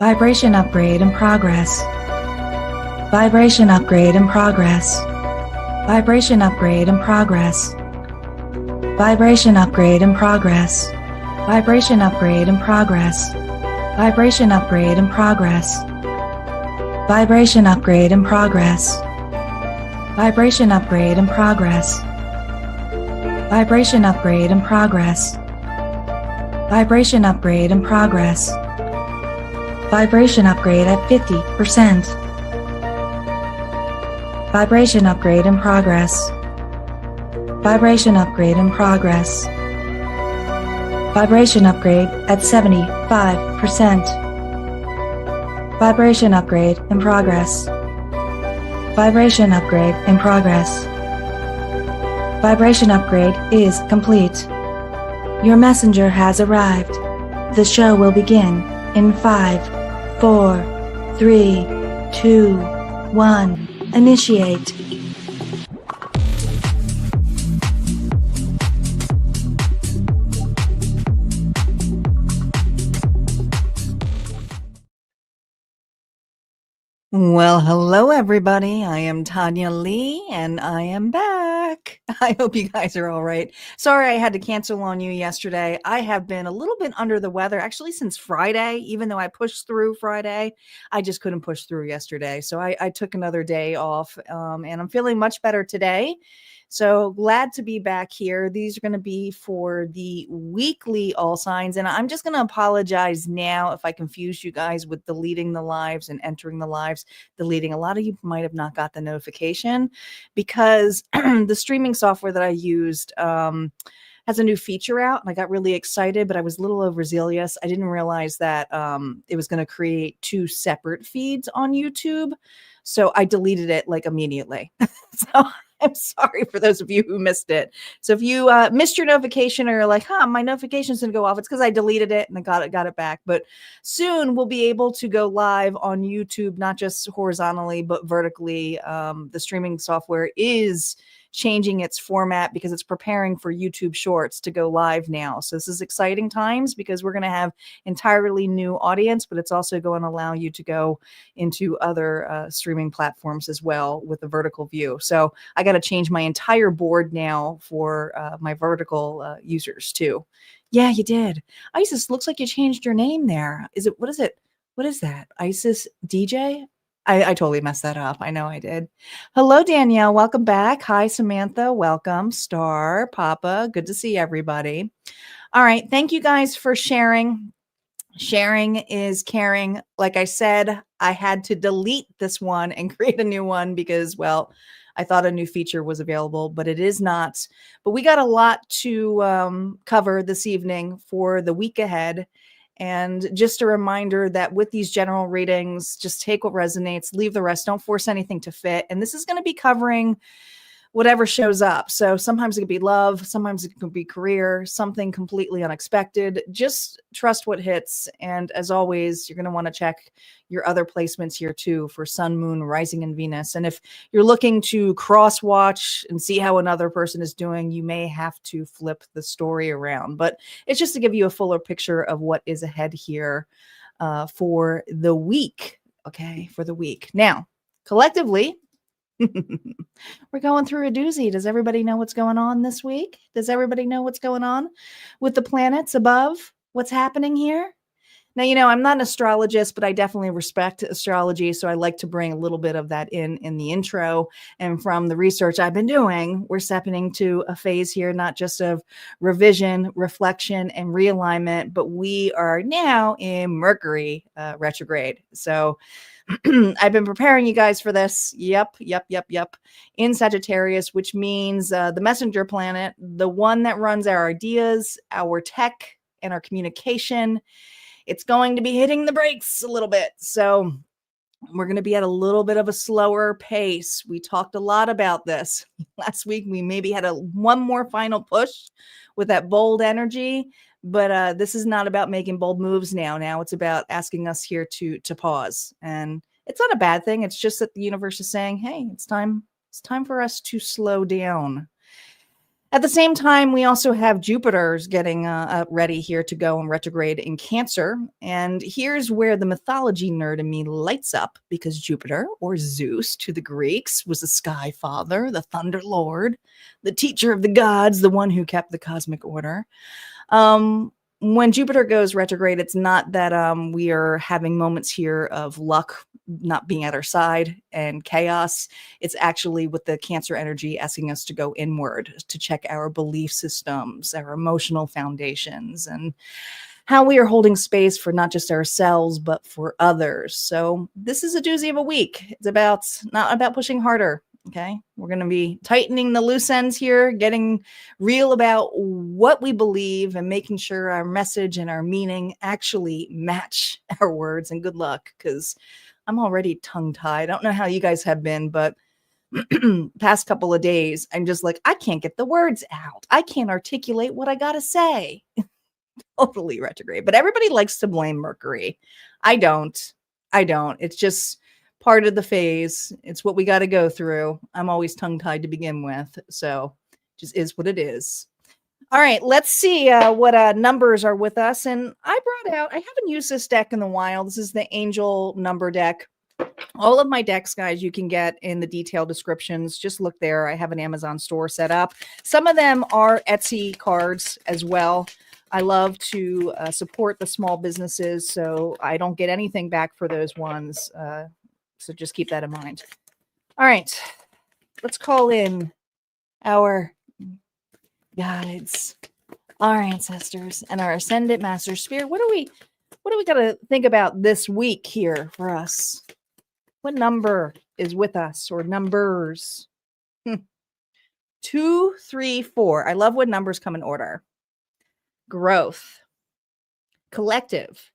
Vibration upgrade in progress. Vibration upgrade in progress. Vibration upgrade in progress. Vibration upgrade in progress. Vibration upgrade in progress. Vibration upgrade in progress. Vibration upgrade in progress. Vibration upgrade in progress. Vibration upgrade in progress. Vibration upgrade in progress. Vibration upgrade at 50%. Vibration upgrade in progress. Vibration upgrade in progress. Vibration upgrade at 75%. Vibration upgrade in progress. Vibration upgrade in progress. Vibration upgrade is complete. Your messenger has arrived. The show will begin in 5, 4, 3, 2, 1. Initiate. Well, hello everybody. I am Tanya Lee and I am back. I hope you guys are all right. Sorry I had to cancel on you yesterday. I have been a little bit under the weather actually since Friday, even though I pushed through Friday. I just couldn't push through yesterday. So I took another day off and I'm feeling much better today. So glad to be back here. These are going to be for the weekly all signs. And I'm just going to apologize now if I confuse you guys with deleting the lives and entering the lives. Deleting. A lot of you might have not got the notification because the streaming software that I used has a new feature out and I got really excited, but I was a little overzealous. I didn't realize that it was going to create 2 separate feeds on YouTube. So I deleted it like immediately. So I'm sorry for those of you who missed it. So if you missed your notification or you're like, my notifications didn't go off, it's because I deleted it and I got it back. But soon we'll be able to go live on YouTube, not just horizontally, but vertically. The streaming software is changing its format because it's preparing for YouTube Shorts to go live now. So this is exciting times because we're going to have entirely new audience, but it's also going to allow you to go into other streaming platforms as well with a vertical view. So I got to change my entire board now for my vertical users too. Yeah, you did. Isis, looks like you changed your name there. What is it? What is that? Isis DJ? I totally messed that up. I know I did. Hello, Danielle. Welcome back. Hi, Samantha. Welcome. Star, Papa. Good to see everybody. All right. Thank you guys for sharing. Sharing is caring. Like I said, I had to delete this one and create a new one because, well, I thought a new feature was available, but it is not. But we got a lot to cover this evening for the week ahead. And just a reminder that with these general readings, just take what resonates, leave the rest, don't force anything to fit. And this is going to be covering whatever shows up. So sometimes it could be love, sometimes it could be career, something completely unexpected. Just trust what hits. And as always, you're going to want to check your other placements here too for Sun, Moon, Rising, and Venus. And if you're looking to cross watch and see how another person is doing, you may have to flip the story around. But it's just to give you a fuller picture of what is ahead here for the week. Okay, for the week. Now, collectively, we're going through a doozy. Does everybody know what's going on this week? Does everybody know what's going on with the planets above? What's happening here? Now, I'm not an astrologist, but I definitely respect astrology. So I like to bring a little bit of that in the intro. And from the research I've been doing, we're stepping into a phase here, not just of revision, reflection, and realignment, but we are now in Mercury retrograde. So I've been preparing you guys for this. Yep. In Sagittarius, which means the messenger planet, the one that runs our ideas, our tech, and our communication. It's going to be hitting the brakes a little bit. So we're going to be at a little bit of a slower pace. We talked a lot about this last week. We maybe had one more final push with that bold energy. But this is not about making bold moves now. Now it's about asking us here to pause. And it's not a bad thing. It's just that the universe is saying, hey, it's time for us to slow down. At the same time, we also have Jupiter's getting ready here to go and retrograde in Cancer. And here's where the mythology nerd in me lights up, because Jupiter, or Zeus to the Greeks, was the sky father, the thunder lord, the teacher of the gods, the one who kept the cosmic order. When Jupiter goes retrograde, it's not that we are having moments here of luck not being at our side and chaos. It's actually with the Cancer energy asking us to go inward, to check our belief systems, our emotional foundations, and how we are holding space for not just ourselves, but for others. So this is a doozy of a week. It's not about pushing harder. Okay. We're going to be tightening the loose ends here, getting real about what we believe and making sure our message and our meaning actually match our words. And good luck, because I'm already tongue-tied. I don't know how you guys have been, but past couple of days, I'm just like, I can't get the words out. I can't articulate what I got to say. Totally retrograde. But everybody likes to blame Mercury. I don't. It's just part of the phase. It's what we got to go through. I'm always tongue-tied to begin with. So just is what it is. All right, let's see what numbers are with us. And I haven't used this deck in a while. This is the Angel number deck. All of my decks, guys, you can get in the detailed descriptions. Just look there. I have an Amazon store set up. Some of them are Etsy cards as well. I love to support the small businesses, so I don't get anything back for those ones. So just keep that in mind. All right, let's call in our guides, our ancestors, and our ascendant master spirit. What do we got to think about this week here for us? What number is with us, or numbers? 2, 3, 4. I love when numbers come in order. Growth. Collective.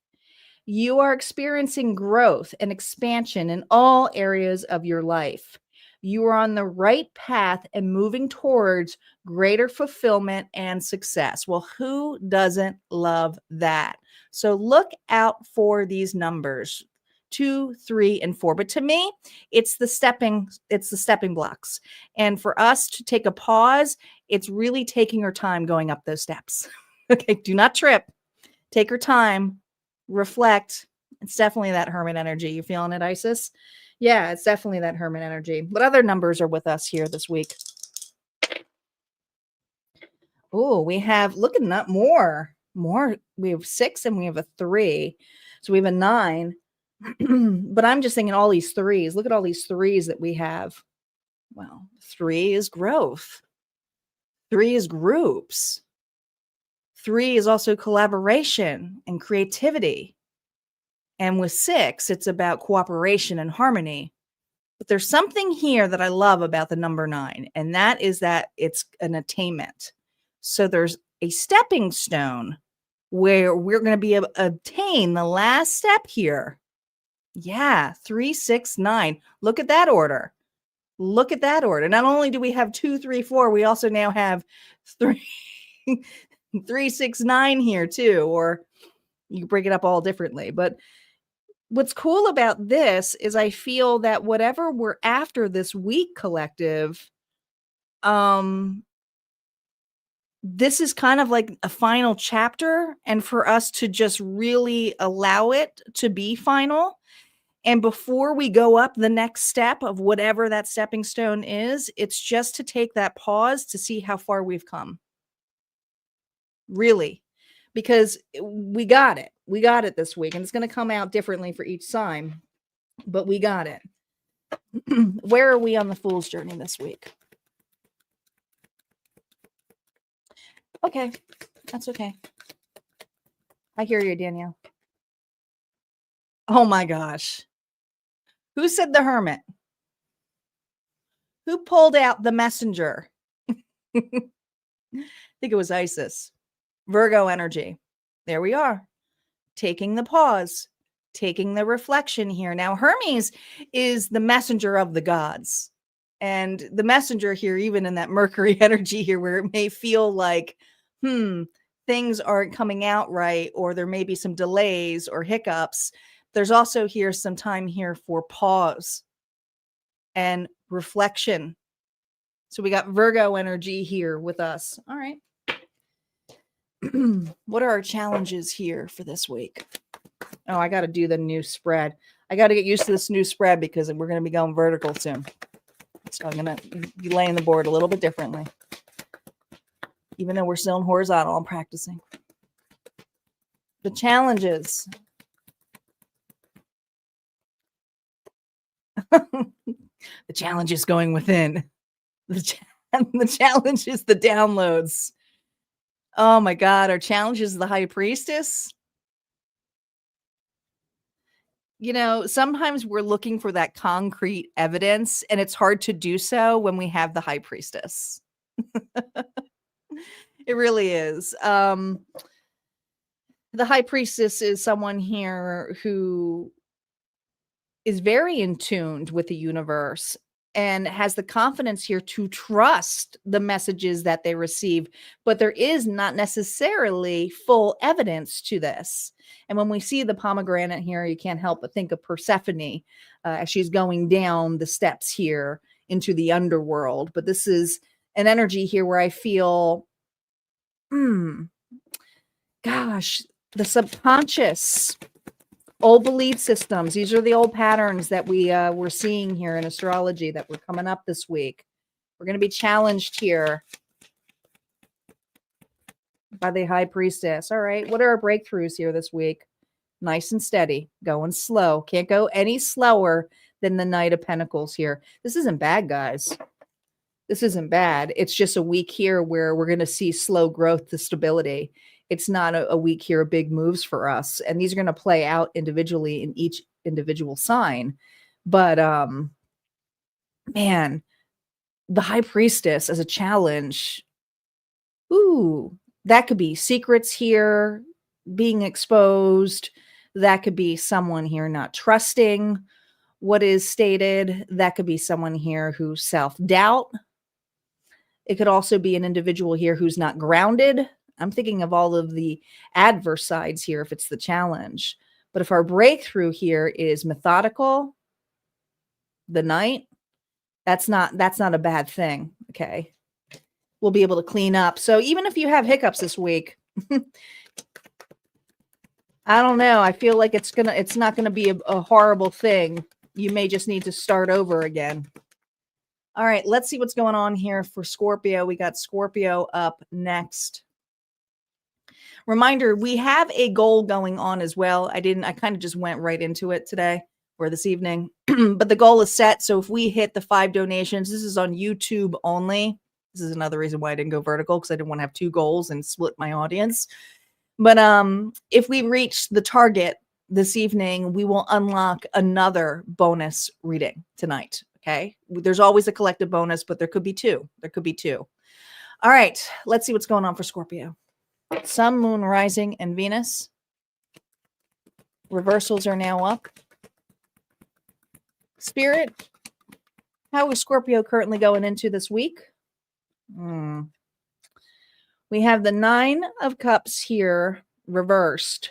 You are experiencing growth and expansion in all areas of your life. You are on the right path and moving towards greater fulfillment and success. Well, who doesn't love that? So look out for these numbers, 2, 3, and 4. But to me, it's the stepping blocks. And for us to take a pause, it's really taking our time going up those steps. Okay, do not trip. Take your time. Reflect. It's definitely that Hermit energy. You feeling it, Isis? Yeah, it's definitely that Hermit energy. What other numbers are with us here this week? Oh, we have, looking up more. We have 6 and we have a 3. So we have a 9. But I'm just thinking all these 3s. Look at all these 3s that we have. Well, 3 is growth. 3 is groups. 3 is also collaboration and creativity. And with 6, it's about cooperation and harmony. But there's something here that I love about the number 9, and that is that it's an attainment. So there's a stepping stone where we're going to be able to obtain the last step here. Yeah, 3, 6, 9. Look at that order. Look at that order. Not only do we have 2, 3, 4, we also now have 3, 3, 6, 9 here too, or you break it up all differently. But what's cool about this is I feel that whatever we're after this week, collective, this is kind of like a final chapter, and for us to just really allow it to be final. And before we go up the next step of whatever that stepping stone is, it's just to take that pause to see how far we've come. Really. Because we got it. We got it this week. And it's going to come out differently for each sign. But we got it. Where are we on the Fool's Journey this week? Okay. That's okay. I hear you, Danielle. Oh my gosh. Who said the Hermit? Who pulled out the Messenger? I think it was Isis. Virgo energy. There we are. Taking the pause. Taking the reflection here. Now, Hermes is the messenger of the gods. And the messenger here, even in that Mercury energy here, where it may feel like, things aren't coming out right, or there may be some delays or hiccups. There's also here some time here for pause and reflection So we got Virgo energy here with us. All right. What are our challenges here for this week? Oh, I got to do the new spread. I got to get used to this new spread because we're going to be going vertical soon. So I'm going to be laying the board a little bit differently. Even though we're still in horizontal, I'm practicing. The challenges. The challenge is going within. The challenge is the downloads. Oh my God. Our challenge is the High Priestess. You know, sometimes we're looking for that concrete evidence, and it's hard to do so when we have the High Priestess. It really is. The High Priestess is someone here who is very in tune with the universe and has the confidence here to trust the messages that they receive, but there is not necessarily full evidence to this. And when we see the pomegranate here, you can't help but think of Persephone as she's going down the steps here into the underworld. But this is an energy here where I feel, gosh, the subconscious, old belief systems. These are the old patterns that we're seeing here in astrology that we're coming up this week. We're going to be challenged here by the High Priestess. All right. What are our breakthroughs here this week? Nice and steady, going slow. Can't go any slower than the Knight of Pentacles here. This isn't bad, guys. This isn't bad. It's just a week here where we're going to see slow growth to stability. It's not a week here of big moves for us. And these are going to play out individually in each individual sign. But, man, the High Priestess as a challenge. Ooh, that could be secrets here being exposed. That could be someone here not trusting what is stated. That could be someone here who's self-doubt. It could also be an individual here who's not grounded. I'm thinking of all of the adverse sides here if it's the challenge. But if our breakthrough here is methodical, the Knight, that's not a bad thing. Okay. We'll be able to clean up. So even if you have hiccups this week, I don't know. I feel like it's not gonna be a horrible thing. You may just need to start over again. All right, let's see what's going on here for Scorpio. We got Scorpio up next. Reminder, we have a goal going on as well. I kind of just went right into it today or this evening, but the goal is set. So if we hit the 5 donations, this is on YouTube only. This is another reason why I didn't go vertical, because I didn't want to have 2 goals and split my audience. But if we reach the target this evening, we will unlock another bonus reading tonight. Okay. There's always a collective bonus, but there could be 2. There could be 2. All right. Let's see what's going on for Scorpio. Sun, Moon, Rising, and Venus. Reversals are now up. Spirit, how is Scorpio currently going into this week? We have the 9 of Cups here reversed.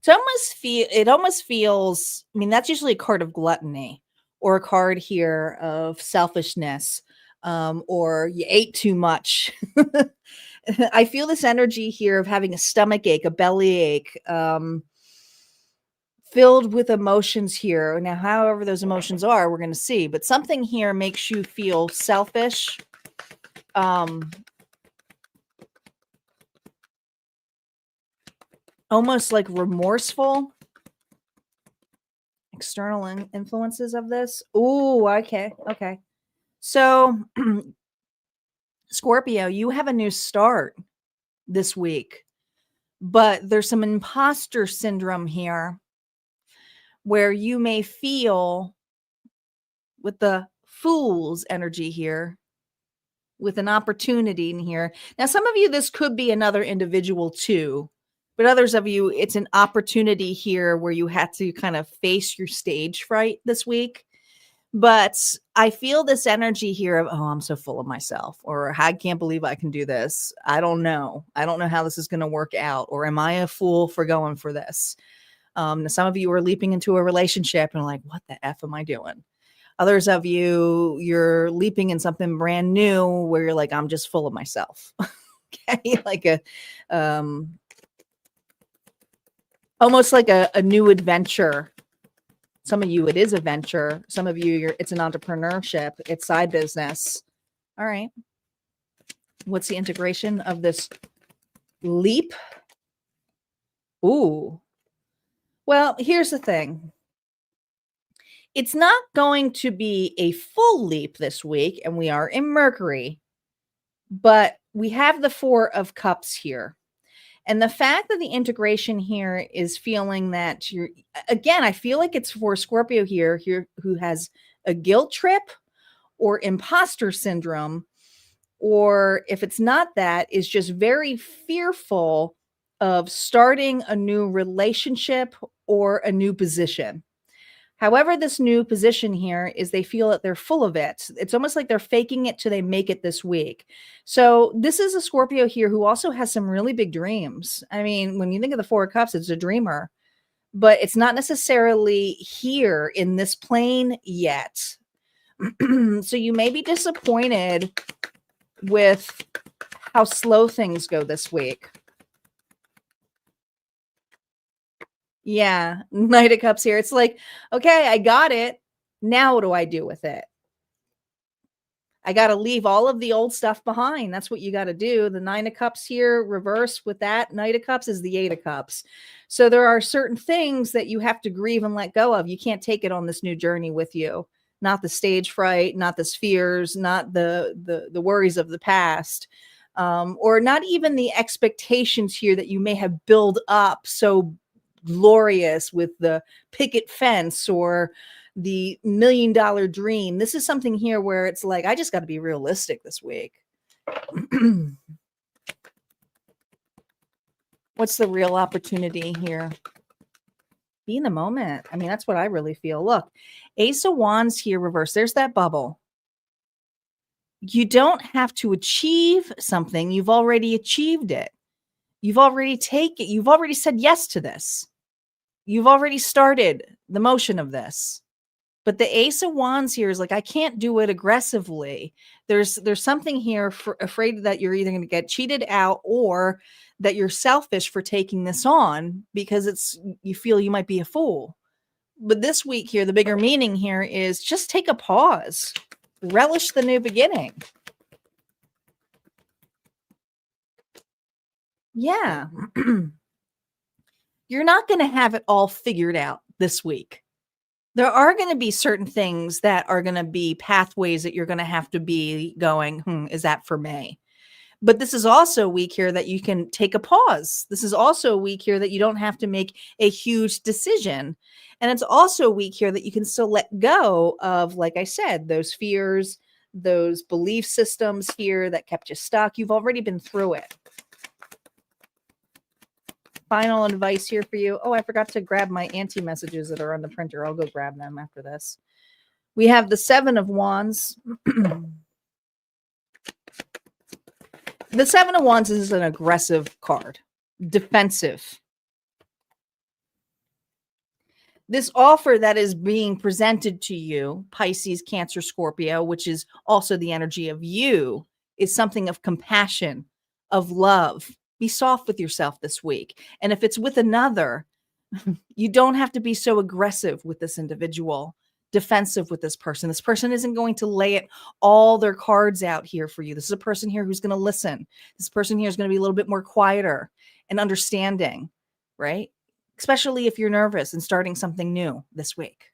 It almost feels, I mean, that's usually a card of gluttony or a card here of selfishness, or you ate too much. I feel this energy here of having a stomach ache, a belly ache, filled with emotions here. Now, however those emotions are, we're going to see. But something here makes you feel selfish. Almost like remorseful. External influences of this. Ooh, okay. Okay. So, Scorpio, you have a new start this week, but there's some imposter syndrome here where you may feel with the Fool's energy here, with an opportunity in here. Now, some of you, this could be another individual too, but others of you, it's an opportunity here where you had to kind of face your stage fright this week. But I feel this energy here of, oh, I'm so full of myself, or I can't believe I can do this. I don't know. I don't know how this is going to work out. Or am I a fool for going for this? Some of you are leaping into a relationship and like, what the F am I doing? Others of you, you're leaping in something brand new where you're like, I'm just full of myself. Okay. Like almost like a new adventure. Some of you, it is a venture. Some of you, it's an entrepreneurship. It's side business. All right. What's the integration of this leap? Ooh. Well, here's the thing. It's not going to be a full leap this week, and we are in Mercury, but we have the Four of Cups here. And the fact that the integration here is feeling that you're, again, I feel like it's for Scorpio here who has a guilt trip or imposter syndrome, or if it's not that, is just very fearful of starting a new relationship or a new position. However, this new position here is they feel that they're full of it. It's almost like they're faking it till they make it this week. So this is a Scorpio here who also has some really big dreams. I mean, when you think of the Four of Cups, it's a dreamer, but it's not necessarily here in this plane yet. So you may be disappointed with how slow things go this week. Yeah, Knight of Cups here. It's like, okay, I got it. Now what do I do with it? I got to leave all of the old stuff behind. That's what you got to do. The Nine of Cups here, reverse with that Knight of Cups is the Eight of Cups. So there are certain things that you have to grieve and let go of. You can't take it on this new journey with you. Not the stage fright, not the fears, not the worries of the past, or not even the expectations here that you may have built up so glorious with the picket fence or the $1 million dream. This is something here where it's like, I just got to be realistic this week. What's the real opportunity here? Be in the moment. I mean, that's what I really feel. Look, Ace of Wands here, reverse. There's that bubble. You don't have to achieve something. You've already achieved it. You've already taken, you've already said yes to this. You've already started the motion of this. But the Ace of Wands here is like, I can't do it aggressively. There's something here afraid that you're either going to get cheated out or that you're selfish for taking this on because you feel you might be a fool. But this week here, the bigger meaning here is just take a pause. Relish the new beginning. Yeah. You're not going to have it all figured out this week. There are going to be certain things that are going to be pathways that you're going to have to be going, is that for me? But this is also a week here that you can take a pause. This is also a week here that you don't have to make a huge decision. And it's also a week here that you can still let go of, like I said, those fears, those belief systems here that kept you stuck. You've already been through it. Final advice here for you. Oh, I forgot to grab my anti-messages that are on the printer. I'll go grab them after this. We have the Seven of Wands. The Seven of Wands is an aggressive card. Defensive. This offer that is being presented to you, Pisces, Cancer, Scorpio, which is also the energy of you, is something of compassion, of love. Be soft with yourself this week. And if it's with another, you don't have to be so aggressive with this individual, defensive with this person. This person isn't going to lay it all their cards out here for you. This is a person here who's going to listen. This person here is going to be a little bit more quieter and understanding, right? Especially if you're nervous and starting something new this week.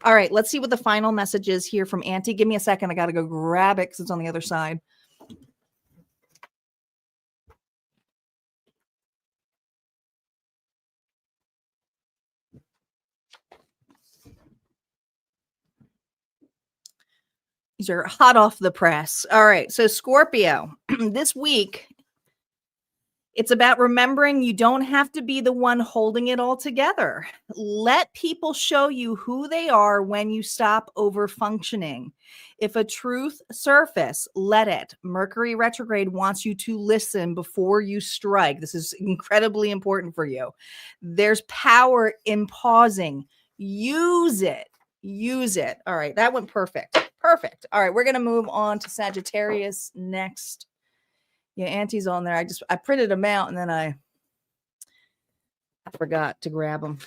All right, let's see what the final message is here from Auntie. Give me a second. I got to go grab it because it's on the other side. These are hot off the press. All right. So Scorpio, this week, it's about remembering you don't have to be the one holding it all together. Let people show you who they are when you stop over functioning. If a truth surface, let it. Mercury retrograde wants you to listen before you strike. This is incredibly important for you. There's power in pausing. Use it. Use it. All right. That went perfect. Perfect. All right. We're going to move on to Sagittarius next. Yeah, Auntie's on there. I printed them out and then I forgot to grab them.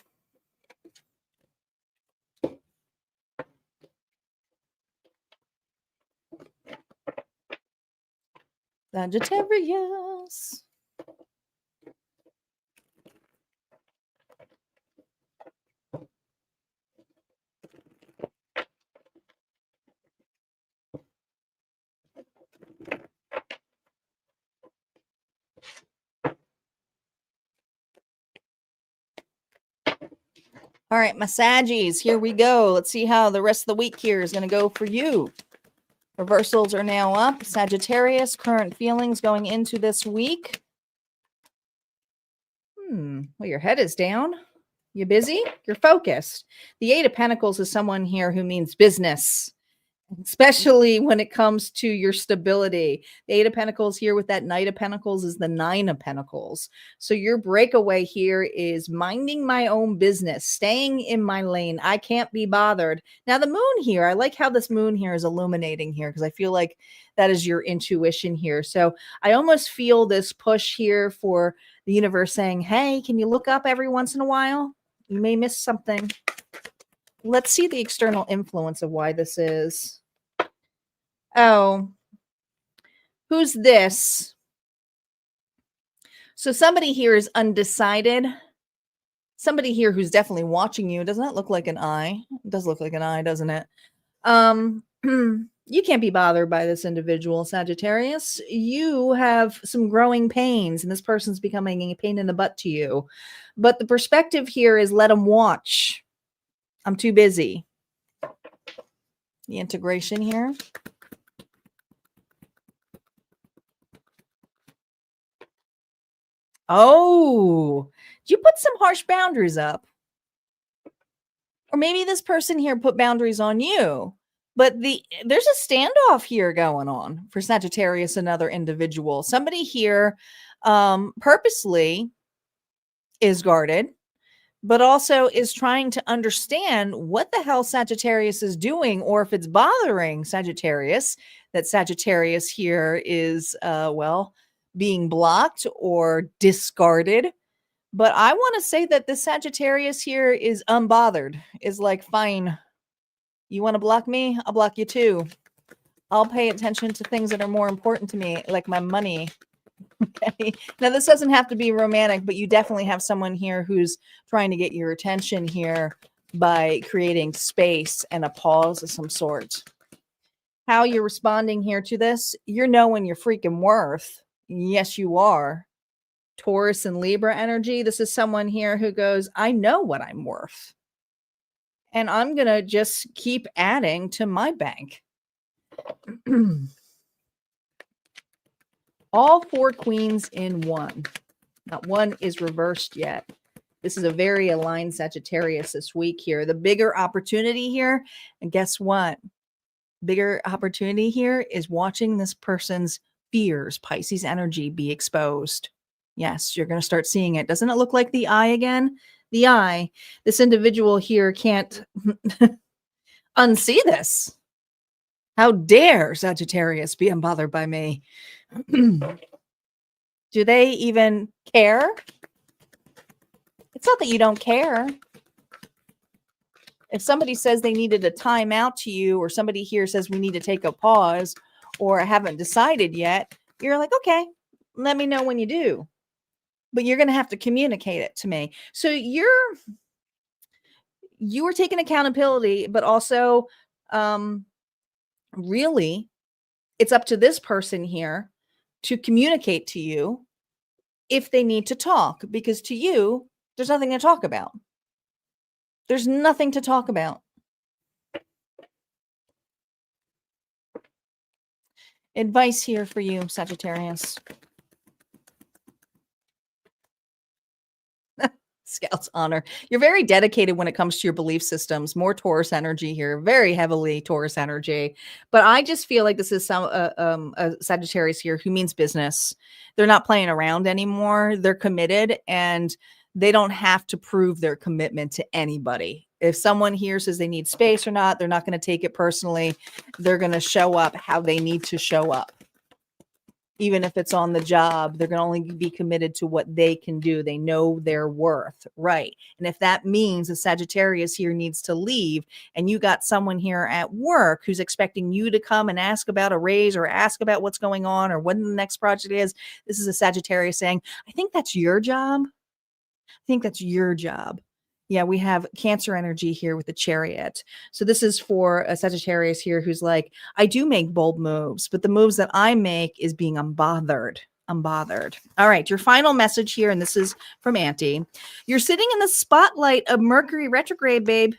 Sagittarius. All right, my Saggies, here we go. Let's see how the rest of the week here is going to go for you. Reversals are now up. Sagittarius, current feelings going into this week. Well, your head is down. You busy? You're focused. The Eight of Pentacles is someone here who means business, especially when it comes to your stability. The Eight of Pentacles here with that Knight of Pentacles is the Nine of Pentacles. So your breakaway here is minding my own business, staying in my lane. I can't be bothered. Now the moon here, I like how this moon here is illuminating here because I feel like that is your intuition here. So I almost feel this push here for the universe saying, hey, can you look up every once in a while? You may miss something. Let's see the external influence of why this is. Oh, who's this? So somebody here is undecided. Somebody here who's definitely watching you. Doesn't that look like an eye? It does look like an eye, doesn't it? You can't be bothered by this individual, Sagittarius. You have some growing pains, and this person's becoming a pain in the butt to you. But the perspective here is let them watch. I'm too busy. The integration here. Oh, you put some harsh boundaries up. Or maybe this person here put boundaries on you. But there's a standoff here going on for Sagittarius, another individual. Somebody here purposely is guarded, but also is trying to understand what the hell Sagittarius is doing, or if it's bothering Sagittarius, that Sagittarius here is, being blocked or discarded. But I want to say that this Sagittarius here is unbothered, is like, fine, you want to block me? I'll block you too. I'll pay attention to things that are more important to me, like my money. Okay. Now, this doesn't have to be romantic, but you definitely have someone here who's trying to get your attention here by creating space and a pause of some sort. How you're responding here to this, you're knowing your freaking worth. Yes, you are. Taurus and Libra energy. This is someone here who goes, I know what I'm worth. And I'm going to just keep adding to my bank. All four queens in one. Not one is reversed yet. This is a very aligned Sagittarius this week here. The bigger opportunity here, and guess what? Bigger opportunity here is watching this person's fears, Pisces energy, be exposed. Yes, you're going to start seeing it. Doesn't it look like the eye again? The eye. This individual here can't unsee this. How dare Sagittarius be unbothered by me? Do they even care? It's not that you don't care. If somebody says they needed a timeout to you, or somebody here says we need to take a pause, or I haven't decided yet, you're like, okay, let me know when you do. But you're going to have to communicate it to me. So you are taking accountability, but also really it's up to this person here to communicate to you if they need to talk, because to you, there's nothing to talk about. There's nothing to talk about. Advice here for you, Sagittarius. Scout's honor. You're very dedicated when it comes to your belief systems. More Taurus energy here, very heavily Taurus energy. But I just feel like this is a Sagittarius here who means business. They're not playing around anymore. They're committed, and They don't have to prove their commitment to anybody. If someone here says they need space or not, they're not going to take it personally. They're going to show up how they need to show up. Even if it's on the job, they're going to only be committed to what they can do. They know their worth, right? And if that means a Sagittarius here needs to leave, and you got someone here at work who's expecting you to come and ask about a raise or ask about what's going on or when the next project is, this is a Sagittarius saying, I think that's your job. I think that's your job. Yeah, we have Cancer energy here with the Chariot. So this is for a Sagittarius here who's like, I do make bold moves, but the moves that I make is being unbothered. Unbothered. All right, your final message here, and this is from Auntie. You're sitting in the spotlight of Mercury retrograde, babe.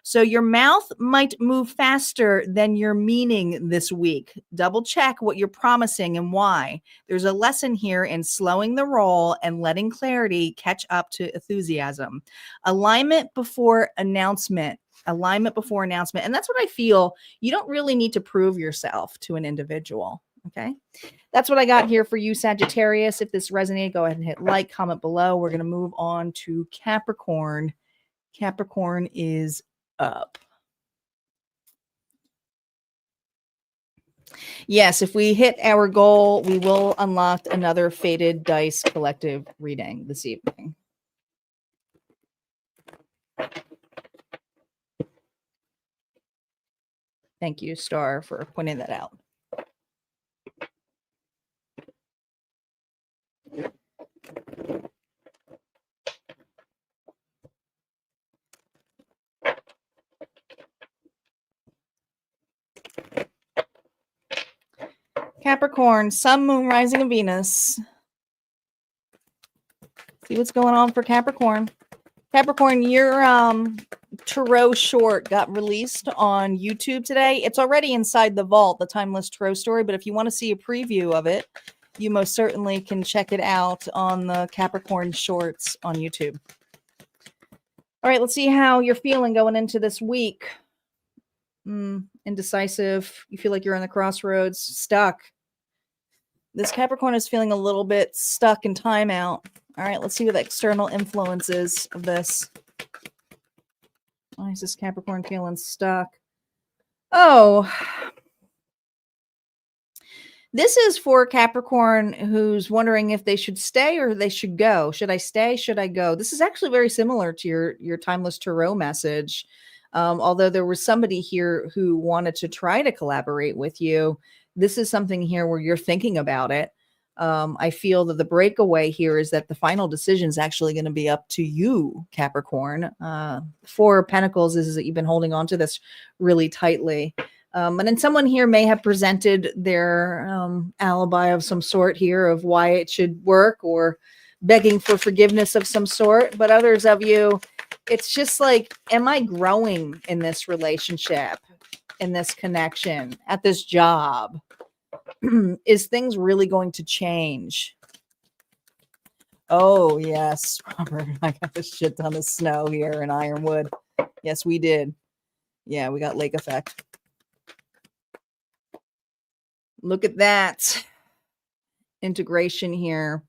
So your mouth might move faster than your meaning this week. Double check what you're promising and why. There's a lesson here in slowing the roll and letting clarity catch up to enthusiasm. Alignment before announcement. Alignment before announcement. And that's what I feel. You don't really need to prove yourself to an individual. Okay. That's what I got here for you, Sagittarius. If this resonated, go ahead and hit like, comment below. We're going to move on to Capricorn. Capricorn is up. Yes, if we hit our goal, we will unlock another Fated Dice collective reading this evening. Thank you, Star, for pointing that out. Capricorn, Sun, Moon, Rising, and Venus. See what's going on for Capricorn. Capricorn, your Tarot short got released on YouTube today. It's already inside the vault, the Timeless Tarot Story, but if you want to see a preview of it, you most certainly can check it out on the Capricorn shorts on YouTube. All right, let's see how you're feeling going into this week. Indecisive. You feel like you're on the crossroads, stuck. This Capricorn is feeling a little bit stuck in timeout. All right, let's see what the external influence is of this. Why is this Capricorn feeling stuck? Oh, this is for Capricorn who's wondering if they should stay or they should go. Should I stay? Should I go? This is actually very similar to your Timeless Tarot message. Although there was somebody here who wanted to try to collaborate with you. This is something here where you're thinking about it. I feel that the breakaway here is that the final decision is actually going to be up to you, Capricorn. Four of Pentacles is that you've been holding on to this really tightly. And then someone here may have presented their alibi of some sort here of why it should work or begging for forgiveness of some sort. But others of you, it's just like, am I growing in this relationship, in this connection, at this job? Is things really going to change? Oh, yes, Robert. I got a shit ton of snow here in Ironwood. Yes, we did. Yeah, we got lake effect. Look at that integration here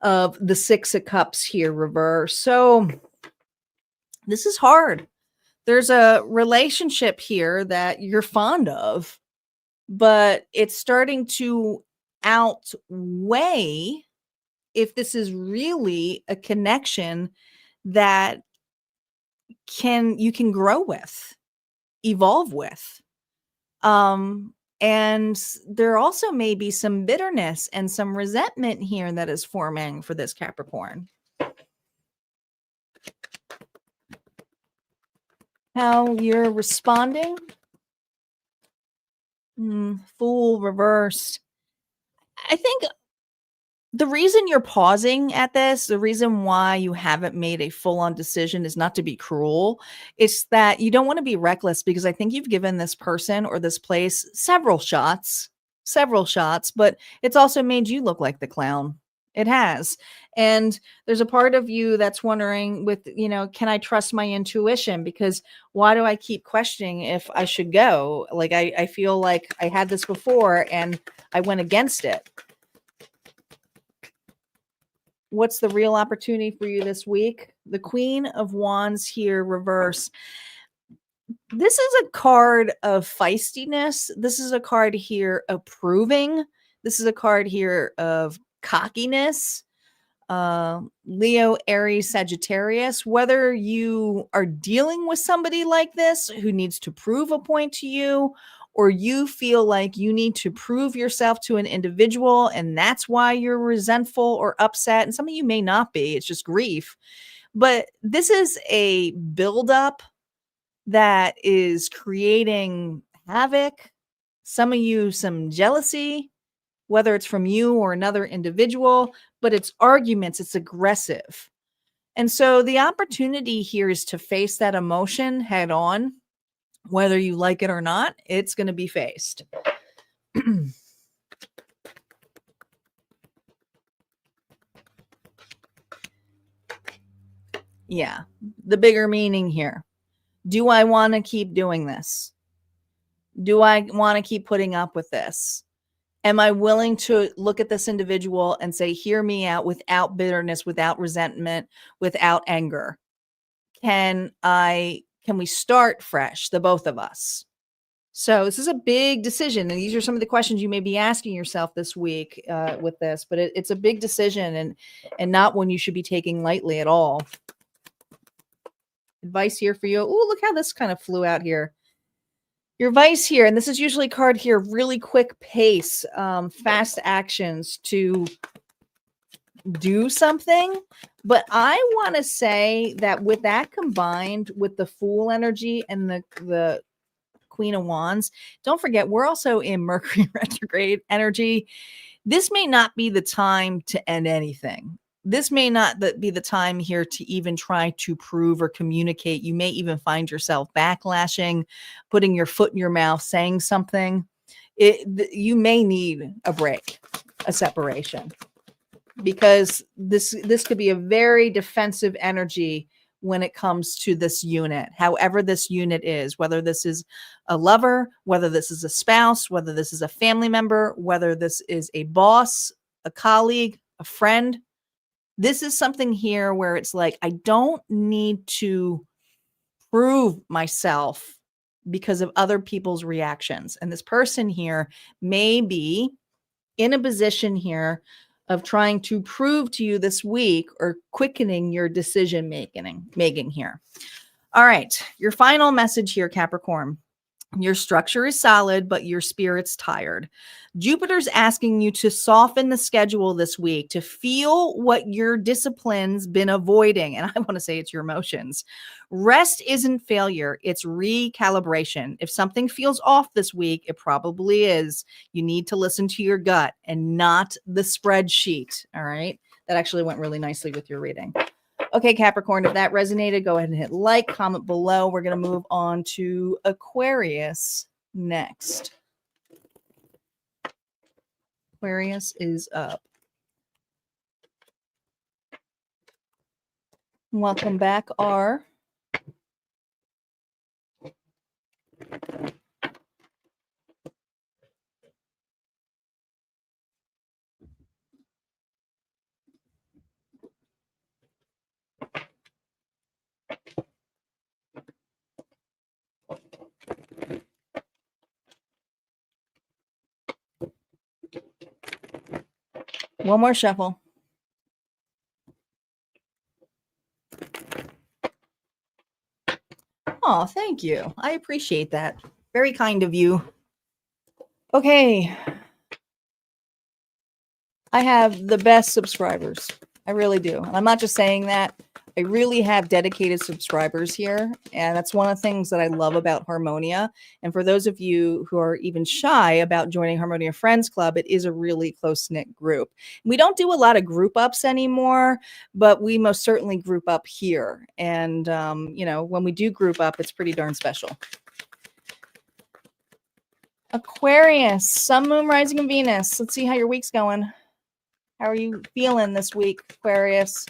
of the Six of Cups here reverse. So this is hard. There's a relationship here that you're fond of, but it's starting to outweigh if this is really a connection that you can grow with, evolve with. And there also may be some bitterness and some resentment here that is forming for this Capricorn. How you're responding? Fool reversed. I think the reason you're pausing at this, the reason why you haven't made a full-on decision is not to be cruel. It's that you don't want to be reckless, because I think you've given this person or this place several shots, but it's also made you look like the clown. It has. And there's a part of you that's wondering can I trust my intuition? Because why do I keep questioning if I should go? Like, I feel like I had this before and I went against it. What's the real opportunity for you this week? The Queen of Wands here, reverse. This is a card of feistiness. This is a card here of proving. This is a card here of cockiness. Leo, Aries, Sagittarius, whether you are dealing with somebody like this who needs to prove a point to you, or you feel like you need to prove yourself to an individual and that's why you're resentful or upset. And some of you may not be, it's just grief. But this is a buildup that is creating havoc. Some of you, some jealousy, whether it's from you or another individual, but it's arguments, it's aggressive. And so the opportunity here is to face that emotion head on, whether you like it or not, it's going to be faced. Yeah, the bigger meaning here. Do I want to keep doing this? Do I want to keep putting up with this? Am I willing to look at this individual and say, hear me out without bitterness, without resentment, without anger? Can we start fresh, the both of us? So this is a big decision. And these are some of the questions you may be asking yourself this week with this, but it's a big decision and not one you should be taking lightly at all. Advice here for you. Oh, look how this kind of flew out here. Your advice here, and this is usually card here, really quick pace, fast actions to do something. But I want to say that with that combined with the Fool energy and the Queen of Wands, don't forget, we're also in Mercury retrograde energy. This may not be the time to end anything. This may not be the time here to even try to prove or communicate. You may even find yourself backlashing, putting your foot in your mouth, saying something. You may need a break, a separation, because this could be a very defensive energy when it comes to this unit, however this unit is, whether this is a lover, whether this is a spouse, whether this is a family member, whether this is a boss, a colleague, a friend. This is something here where it's like, I don't need to prove myself because of other people's reactions. And this person here may be in a position here of trying to prove to you this week or quickening your decision making here. All right, your final message here, Capricorn. Your structure is solid, but your spirit's tired. Jupiter's asking you to soften the schedule this week, to feel what your discipline's been avoiding. And I want to say it's your emotions. Rest isn't failure, it's recalibration. If something feels off this week, it probably is. You need to listen to your gut and not the spreadsheet. All right. That actually went really nicely with your reading. Okay, Capricorn, if that resonated, go ahead and hit like, comment below. We're going to move on to Aquarius next. Aquarius is up. Welcome back, R. One more shuffle. Oh, thank you. I appreciate that. Very kind of you. Okay. I have the best subscribers. I really do. And I'm not just saying that. I really have dedicated subscribers here. And that's one of the things that I love about Harmonia. And for those of you who are even shy about joining Harmonia Friends Club, it is a really close-knit group. We don't do a lot of group ups anymore, but we most certainly group up here. And, when we do group up, it's pretty darn special. Aquarius, Sun, Moon, Rising, and Venus. Let's see how your week's going. How are you feeling this week, Aquarius?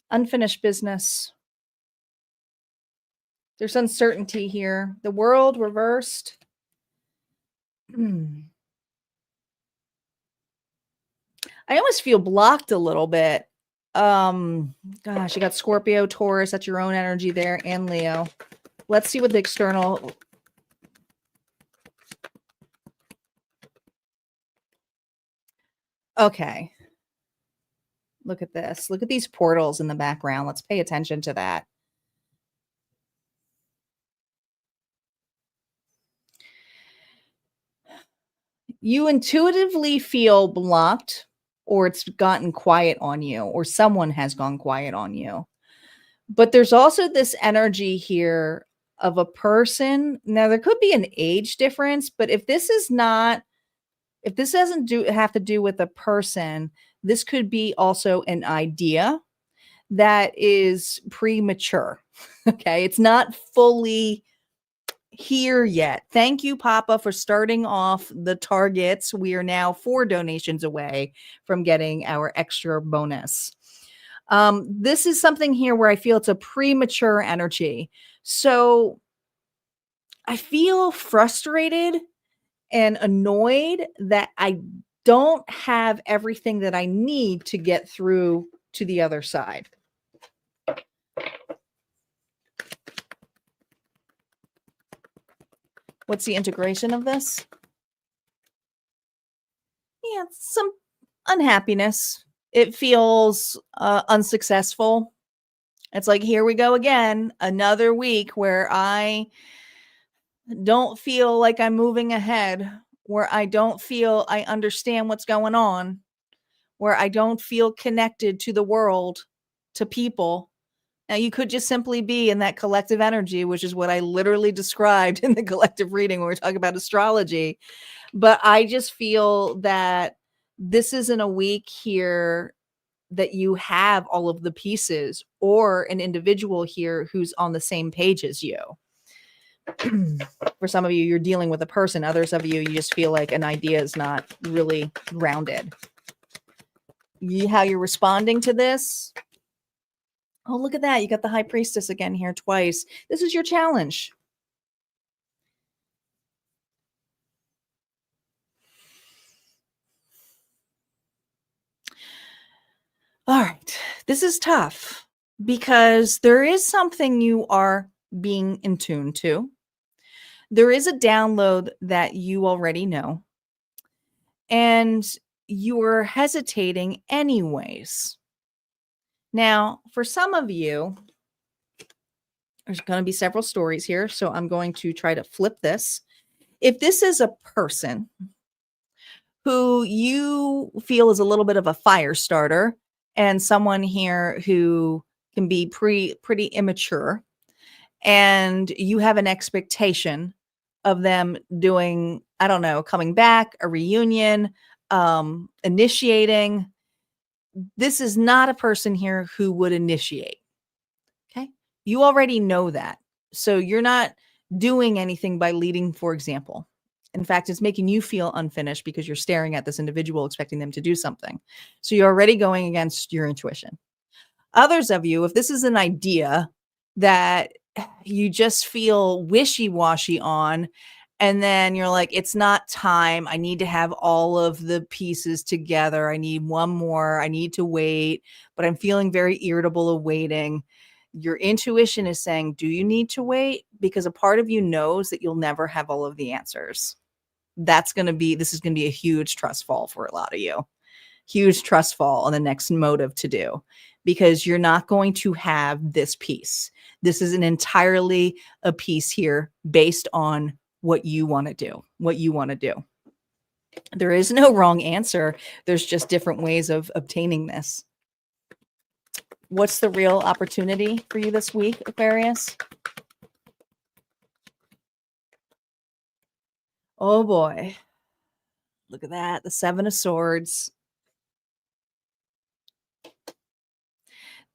Unfinished business. There's uncertainty here. The World reversed. I almost feel blocked a little bit. Gosh, you got Scorpio, Taurus, that's your own energy there, and Leo. Let's see what the external. Okay. Look at this. Look at these portals in the background. Let's pay attention to that. You intuitively feel blocked, or it's gotten quiet on you, or someone has gone quiet on you. But there's also this energy here of a person. Now, there could be an age difference, but if this doesn't have to do with a person, this could be also an idea that is premature. Okay. It's not fully here yet. Thank you, Papa, for starting off the targets. We are now 4 donations away from getting our extra bonus. This is something here where I feel it's a premature energy. So I feel frustrated and annoyed that I don't have everything that I need to get through to the other side. What's the integration of this? Yeah, some unhappiness. It feels unsuccessful. It's like, here we go again, another week where I don't feel like I'm moving ahead, where I don't feel I understand what's going on, where I don't feel connected to the world, to people. Now, you could just simply be in that collective energy, which is what I literally described in the collective reading when we're talking about astrology. But I just feel that this isn't a week here that you have all of the pieces, or an individual here who's on the same page as you. For some of you, you're dealing with a person. Others of you, you just feel like an idea is not really grounded. How you're responding to this? Oh, look at that. You got the High Priestess again here twice. This is your challenge. All right. This is tough because there is something you are being in tune to. There is a download that you already know, and you are hesitating anyways. Now, for some of you, there's going to be several stories here, so I'm going to try to flip this. If this is a person who you feel is a little bit of a fire starter, and someone here who can be pretty immature, and you have an expectation of them doing, I don't know, coming back, a reunion, initiating. This is not a person here who would initiate. Okay. You already know that. So you're not doing anything by leading, for example. In fact, it's making you feel unfinished because you're staring at this individual expecting them to do something. So you're already going against your intuition. Others of you, if this is an idea that you just feel wishy-washy on, and then you're like, it's not time. I need to have all of the pieces together. I need one more. I need to wait, but I'm feeling very irritable of waiting. Your intuition is saying, do you need to wait? Because a part of you knows that you'll never have all of the answers. This is going to be a huge trust fall for a lot of you. Huge trust fall on the next motive to do, because you're not going to have this piece. This is an entirely a piece here based on what you want to do. There is no wrong answer. There's just different ways of obtaining this. What's the real opportunity for you this week, Aquarius? Oh boy. Look at that. The 7 of Swords.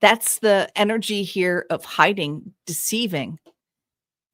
That's the energy here of hiding, deceiving.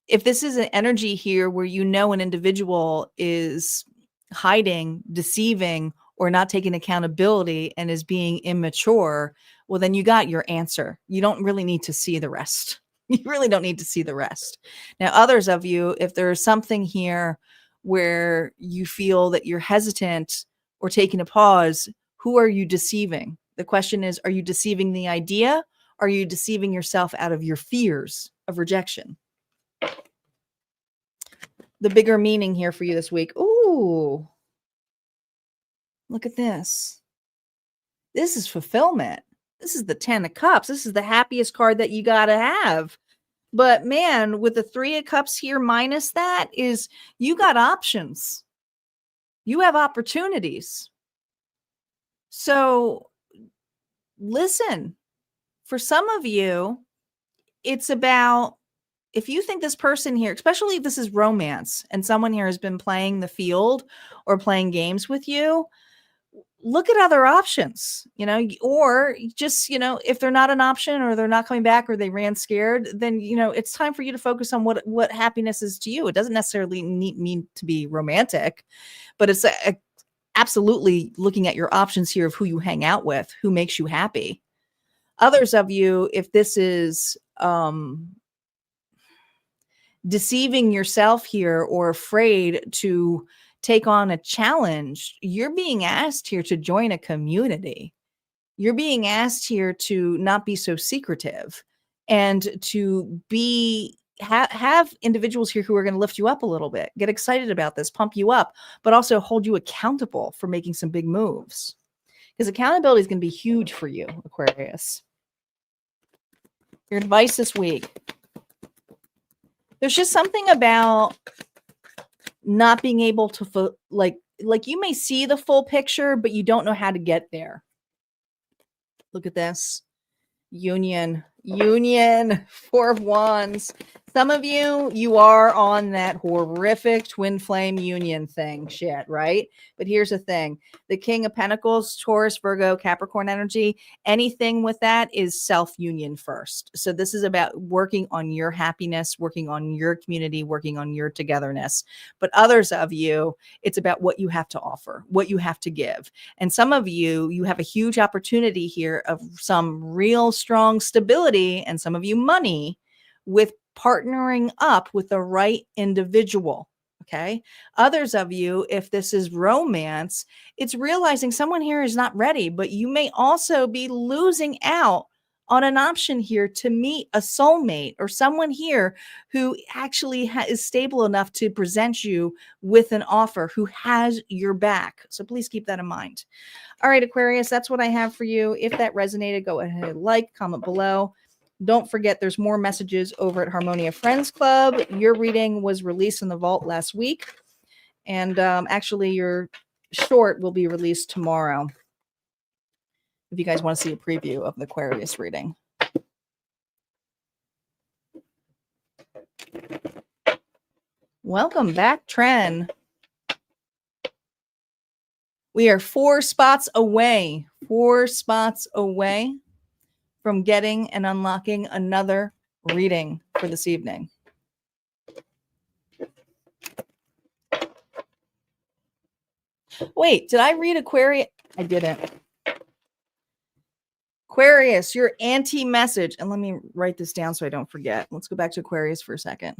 If this is an energy here where you know an individual is hiding, deceiving, or not taking accountability and is being immature, well, then you got your answer. You don't really need to see the rest. You really don't need to see the rest. Now, others of you, if there's something here where you feel that you're hesitant or taking a pause, Who are you deceiving? The question is, are you deceiving the idea? Are you deceiving yourself out of your fears of rejection? The bigger meaning here for you this week. Ooh, look at this. This is fulfillment. This is the 10 of Cups. This is the happiest card that you got to have. But man, with the 3 of Cups here minus that is you got options. You have opportunities. So listen, for some of you, it's about, if you think this person here, especially if this is romance and someone here has been playing the field or playing games with you, look at other options, or just, if they're not an option or they're not coming back or they ran scared, then, it's time for you to focus on what happiness is to you. It doesn't necessarily mean to be romantic, but it's absolutely looking at your options here of who you hang out with, who makes you happy. Others of you, if this is deceiving yourself here or afraid to take on a challenge, you're being asked here to join a community. You're being asked here to not be so secretive and to have individuals here who are going to lift you up a little bit, get excited about this, pump you up, but also hold you accountable for making some big moves. Because accountability is going to be huge for you, Aquarius. Your advice this week. There's just something about not being able to like you may see the full picture, but you don't know how to get there. Look at this. Union, 4 of Wands. Some of you are on that horrific twin flame union shit, right? But here's the thing. The King of Pentacles, Taurus, Virgo, Capricorn energy, anything with that is self-union first. So this is about working on your happiness, working on your community, working on your togetherness. But others of you, it's about what you have to offer, what you have to give. And some of you have a huge opportunity here of some real strong stability, and some of you money, with partnering up with the right individual. Okay. Others of you, if this is romance, it's realizing someone here is not ready, but you may also be losing out on an option here to meet a soulmate or someone here who actually is stable enough to present you with an offer, who has your back. So please keep that in mind. All right, Aquarius, that's what I have for you. If that resonated, go ahead, comment below. Don't forget, there's more messages over at Harmonia Friends Club. Your reading was released in the vault last week. And actually, your short will be released tomorrow, if you guys want to see a preview of the Aquarius reading. Welcome back, Tren. We are 4 spots away from getting and unlocking another reading for this evening. Wait, did I read Aquarius? I didn't. Aquarius, your anti-message. And let me write this down so I don't forget. Let's go back to Aquarius for a second.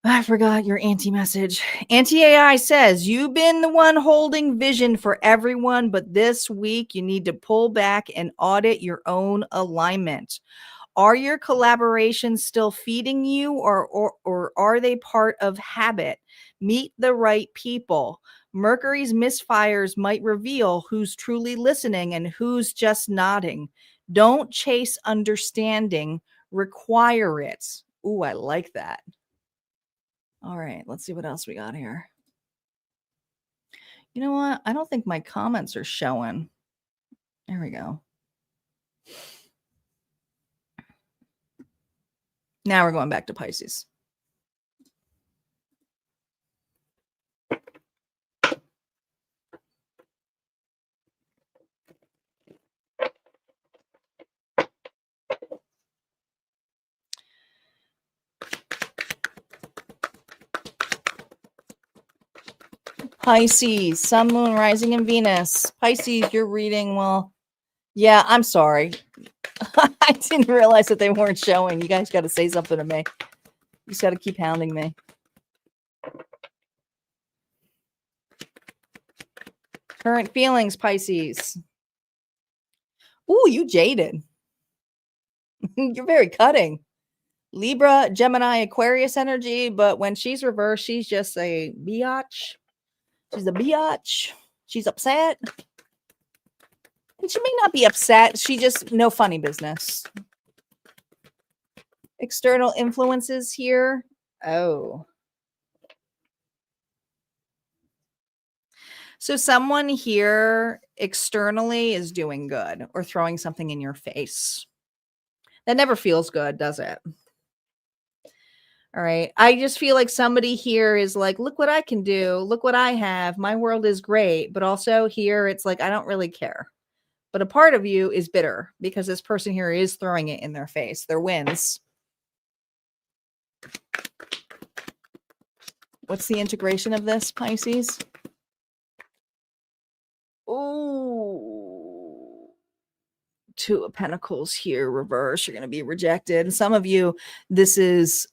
I forgot your anti-message. Anti-AI says, you've been the one holding vision for everyone, but this week you need to pull back and audit your own alignment. Are your collaborations still feeding you, or are they part of habit? Meet the right people. Mercury's misfires might reveal who's truly listening and who's just nodding. Don't chase understanding. Require it. Ooh, I like that. All right, let's see what else we got here. You know what? I don't think my comments are showing. There we go. Now we're going back to Pisces. Pisces, Sun, Moon, Rising, and Venus. Pisces, you're reading, well, yeah, I'm sorry. I didn't realize that they weren't showing. You guys got to say something to me. You just got to keep hounding me. Current feelings, Pisces. Ooh, you jaded. You're very cutting. Libra, Gemini, Aquarius energy, but when she's reversed, she's just a biatch. She's a biatch. She's upset. And she may not be upset. She just, no funny business. External influences here. Oh. So someone here externally is doing good or throwing something in your face. That never feels good, does it? All right. I just feel like somebody here is like, look what I can do. Look what I have. My world is great. But also here, it's like, I don't really care. But a part of you is bitter because this person here is throwing it in their face. Their wins. What's the integration of this, Pisces? Oh, Two of Pentacles here, reverse. You're going to be rejected. And some of you, this is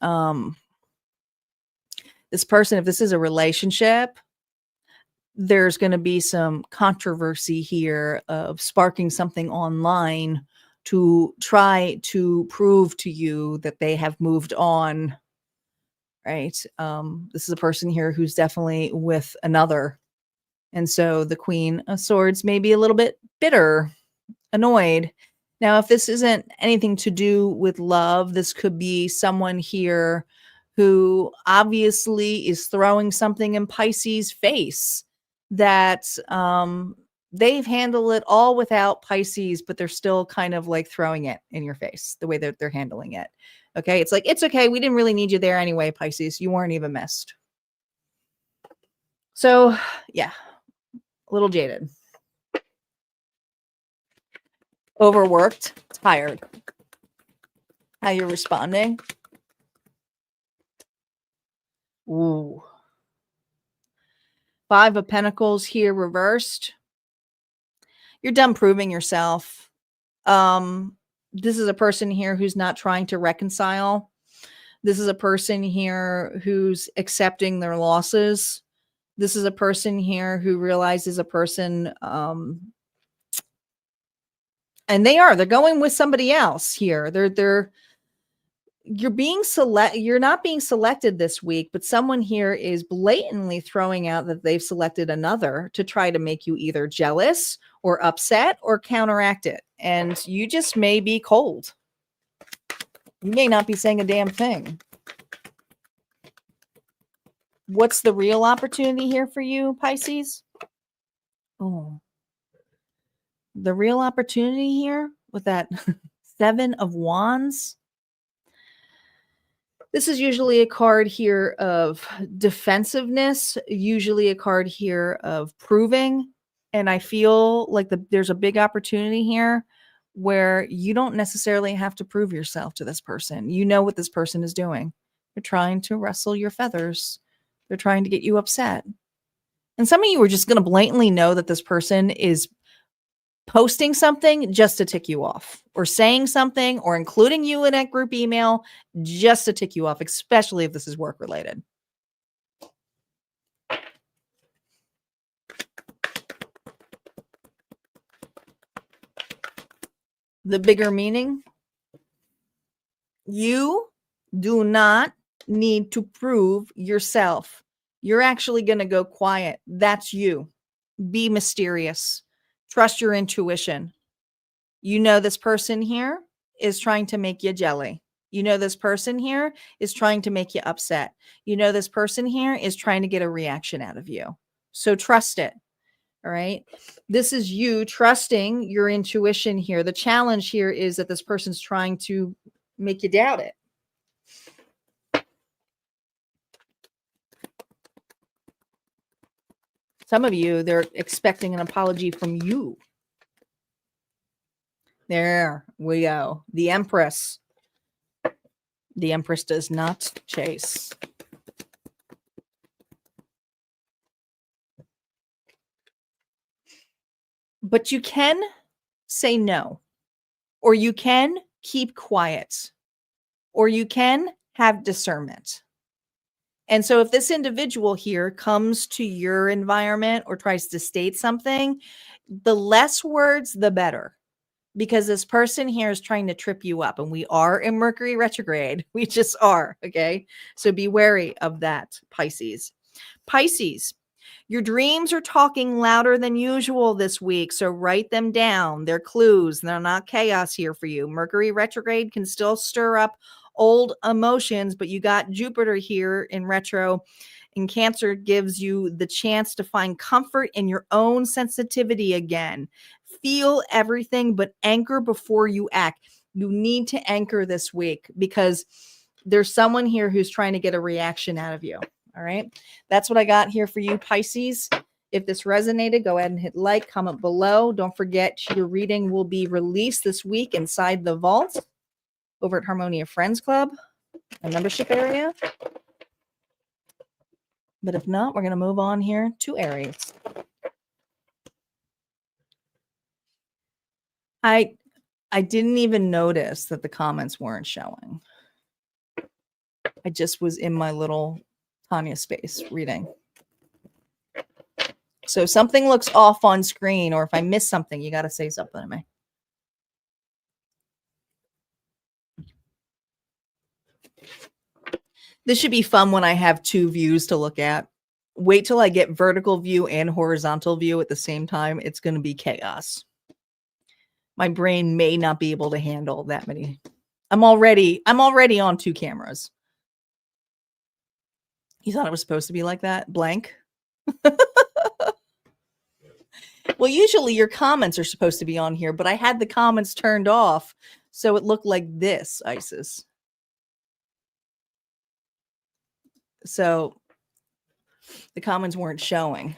this person, if this is a relationship, there's going to be some controversy here of sparking something online to try to prove to you that they have moved on, right? This is a person here who's definitely with another. And so the Queen of Swords may be a little bit bitter, annoyed. Now, if this isn't anything to do with love, this could be someone here who obviously is throwing something in Pisces' face that they've handled it all without Pisces, but they're still kind of like throwing it in your face the way that they're handling it. Okay. It's like, it's okay. We didn't really need you there anyway, Pisces. You weren't even missed. So yeah, a little jaded. Overworked, tired. How you're responding? Ooh. Five of Pentacles here reversed. You're done proving yourself. This is a person here who's not trying to reconcile. This is a person here who's accepting their losses. This is a person here who realizes a person, and they're going with somebody else here. You're not being selected this week, but someone here is blatantly throwing out that they've selected another to try to make you either jealous or upset or counteract it. And you just may be cold. You may not be saying a damn thing. What's the real opportunity here for you, Pisces? Oh, the real opportunity here with that Seven of Wands. This is usually a card here of defensiveness, usually a card here of proving. And I feel like there's a big opportunity here where you don't necessarily have to prove yourself to this person. You know what this person is doing. They're trying to rustle your feathers. They're trying to get you upset. And some of you are just going to blatantly know that this person is posting something just to tick you off, or saying something or including you in a group email just to tick you off, especially if this is work related. The bigger meaning, you do not need to prove yourself. You're actually going to go quiet. That's you. Be mysterious. Trust your intuition. You know this person here is trying to make you jelly. You know this person here is trying to make you upset. You know this person here is trying to get a reaction out of you. So trust it. All right. This is you trusting your intuition here. The challenge here is that this person's trying to make you doubt it. Some of you, they're expecting an apology from you. There we go. The Empress. The Empress does not chase. But you can say no, or you can keep quiet, or you can have discernment. And so if this individual here comes to your environment or tries to state something, the less words, the better. Because this person here is trying to trip you up, and we are in Mercury retrograde. We just are. Okay. So be wary of that, Pisces. Pisces, your dreams are talking louder than usual this week. So write them down. They're clues. They're not chaos here for you. Mercury retrograde can still stir up old emotions, but you got Jupiter here in retro. And Cancer gives you the chance to find comfort in your own sensitivity again. Feel everything, but anchor before you act. You need to anchor this week because there's someone here who's trying to get a reaction out of you. All right. That's what I got here for you, Pisces. If this resonated, go ahead and hit like, comment below. Don't forget your reading will be released this week inside the vault over at Harmonia Friends Club, a membership area. But if not, we're going to move on here to Aries. I didn't even notice that the comments weren't showing. I just was in my little Tanya space reading. So if something looks off on screen, or if I miss something, you got to say something to me. This should be fun when I have two views to look at. Wait till I get vertical view and horizontal view at the same time. It's going to be chaos. My brain may not be able to handle that many. I'm already on two cameras. You thought it was supposed to be like that? Blank? Well, usually your comments are supposed to be on here, but I had the comments turned off, so it looked like this, Isis. So the comments weren't showing.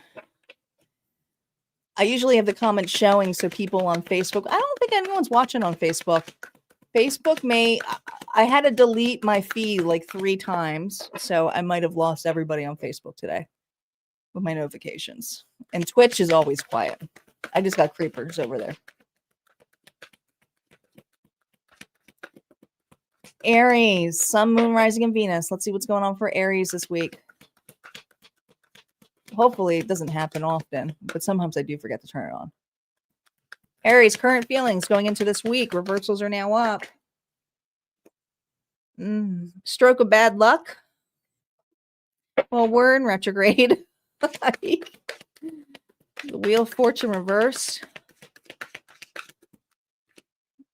I usually have the comments showing so people on Facebook. I don't think anyone's watching on Facebook. I had to delete my feed like 3 times, so I might have lost everybody on Facebook today with my notifications. And Twitch is always quiet. I just got creepers over there. Aries, Sun, Moon, Rising, and Venus. Let's see what's going on for Aries this week. Hopefully it doesn't happen often, but sometimes I do forget to turn it on. Aries, current feelings going into this week. Reversals are now up. Stroke of bad luck. Well, we're in retrograde. The Wheel of Fortune reversed.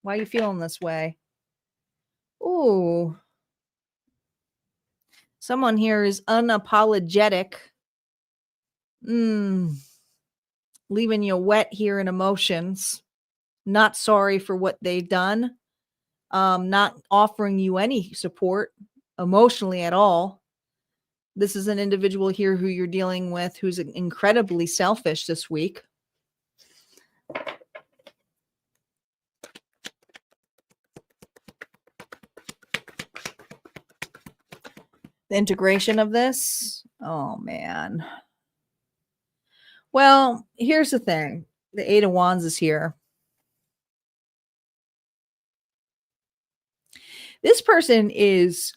Why are you feeling this way? Ooh. Someone here is unapologetic. Leaving you wet here in emotions. Not sorry for what they've done. Not offering you any support emotionally at all. This is an individual here who you're dealing with who's incredibly selfish this week. The integration of this. Oh, man. Well, here's the thing. The 8 of Wands is here. This person is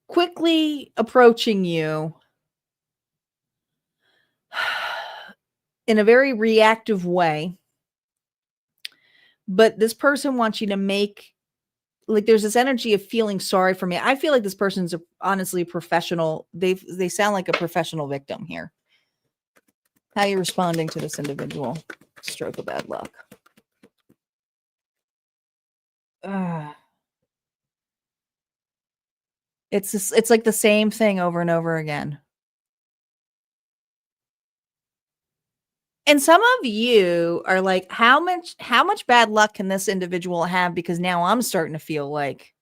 quickly approaching you in a very reactive way. But this person wants you to make, like, there's this energy of feeling sorry for me. I feel like this person's honestly professional. They sound like a professional victim here. How are you responding to this individual? Stroke of bad luck. It's like the same thing over and over again. And some of you are like, how much bad luck can this individual have? Because now I'm starting to feel like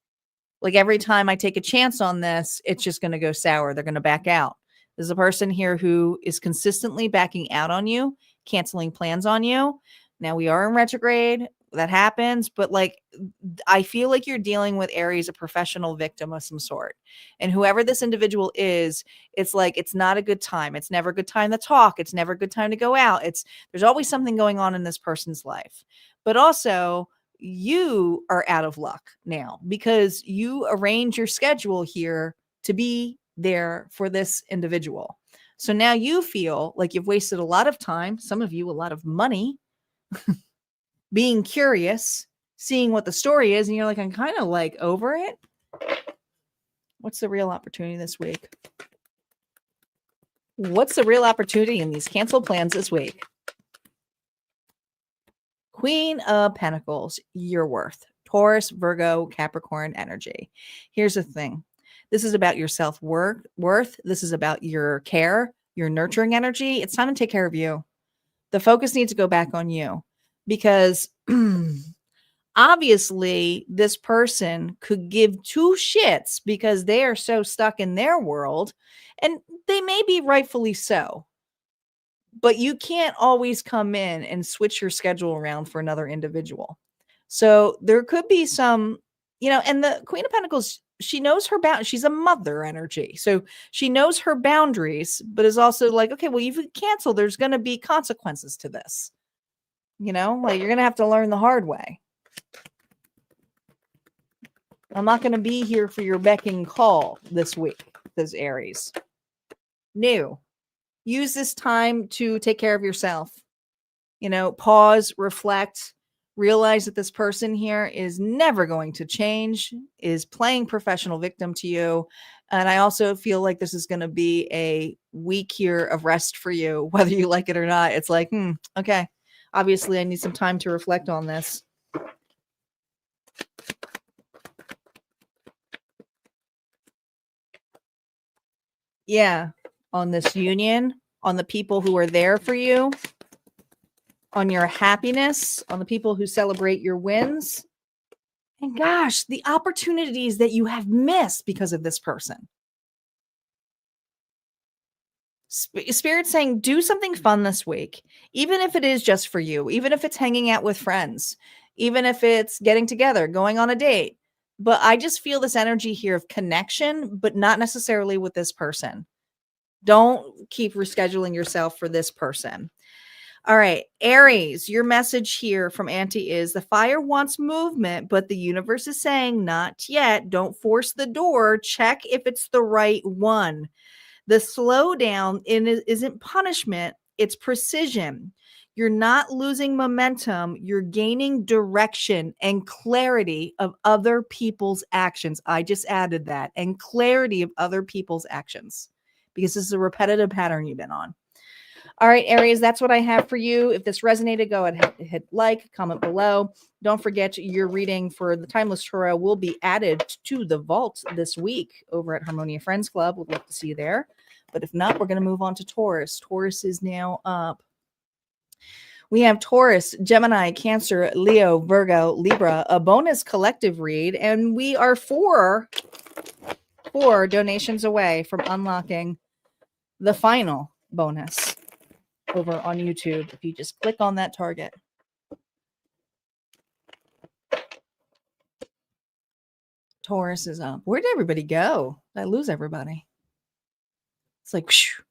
every time I take a chance on this, it's just going to go sour. They're going to back out. There's a person here who is consistently backing out on you, canceling plans on you. Now we are in retrograde. That happens, but like, I feel like you're dealing with Aries, a professional victim of some sort. And whoever this individual is, it's like, it's not a good time. It's never a good time to talk. It's never a good time to go out. There's always something going on in this person's life. But also, you are out of luck now because you arrange your schedule here to be there for this individual. So now you feel like you've wasted a lot of time, some of you a lot of money, being curious, seeing what the story is, and you're like, I'm kind of like over it. What's the real opportunity this week? What's the real opportunity in these canceled plans this week? Queen of Pentacles, your worth. Taurus, Virgo, Capricorn energy. Here's the thing. This is about your self-worth. This is about your care, your nurturing energy. It's time to take care of you. The focus needs to go back on you because obviously this person could give two shits because they are so stuck in their world, and they may be rightfully so. But you can't always come in and switch your schedule around for another individual. So there could be some, and the Queen of Pentacles, she knows her bound. She's a mother energy. So she knows her boundaries, but is also like, okay, well, you've canceled. There's going to be consequences to this. Like you're going to have to learn the hard way. I'm not going to be here for your beck and call this week, this Aries. No. Use this time to take care of yourself. Pause, reflect, realize that this person here is never going to change, is playing professional victim to you. And I also feel like this is going to be a week here of rest for you, whether you like it or not. It's like, okay, obviously I need some time to reflect on this. Yeah, on this union, on the people who are there for you, on your happiness, on the people who celebrate your wins. And gosh, the opportunities that you have missed because of this person. Spirit saying, do something fun this week, even if it is just for you, even if it's hanging out with friends, even if it's getting together, going on a date. But I just feel this energy here of connection, but not necessarily with this person. Don't keep rescheduling yourself for this person. All right, Aries, your message here from Auntie is the fire wants movement, but the universe is saying not yet. Don't force the door. Check if it's the right one. The slowdown isn't punishment. It's precision. You're not losing momentum. You're gaining direction and clarity of other people's actions. I just added that, and clarity of other people's actions, because this is a repetitive pattern you've been on. All right, Aries, that's what I have for you. If this resonated, go ahead, hit like, comment below. Don't forget your reading for the Timeless Tarot will be added to the vault this week over at Harmonia Friends Club. We'd love to see you there. But if not, we're going to move on to Taurus. Taurus is now up. We have Taurus, Gemini, Cancer, Leo, Virgo, Libra, a bonus collective read. And we are four donations away from unlocking the final bonus over on YouTube. If you just click on that target. Taurus is up. Where did everybody go? Did I lose everybody? It's like, whew.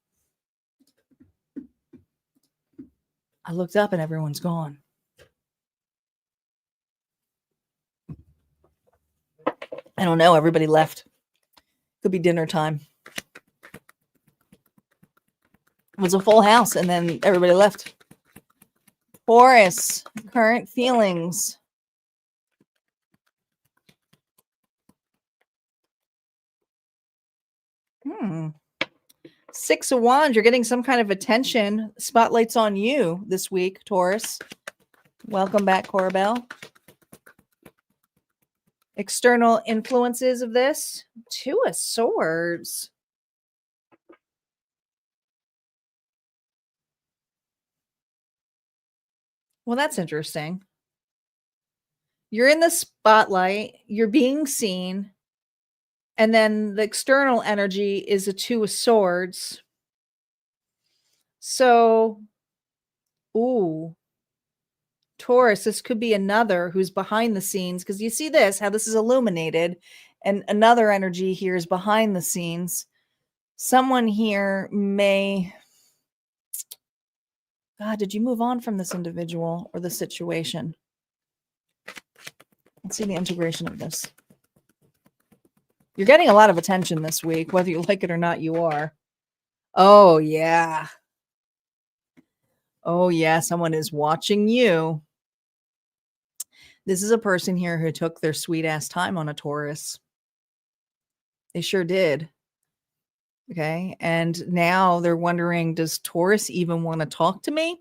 I looked up and everyone's gone. I don't know. Everybody left. Could be dinner time. It was a full house and then everybody left. Taurus, current feelings. Six of Wands, you're getting some kind of attention. Spotlight's on you this week, Taurus. Welcome back, Corbell. External influences of this. Two of Swords. Well, that's interesting. You're in the spotlight. You're being seen. And then the external energy is a Two of Swords. So, Taurus, this could be another who's behind the scenes, because you see this, how this is illuminated, and another energy here is behind the scenes. Someone here may... God, did you move on from this individual or the situation? Let's see the integration of this. You're getting a lot of attention this week, whether you like it or not, you are. Oh, yeah. Oh, yeah. Someone is watching you. This is a person here who took their sweet ass time on a Taurus. They sure did. Okay. And now they're wondering, does Taurus even want to talk to me?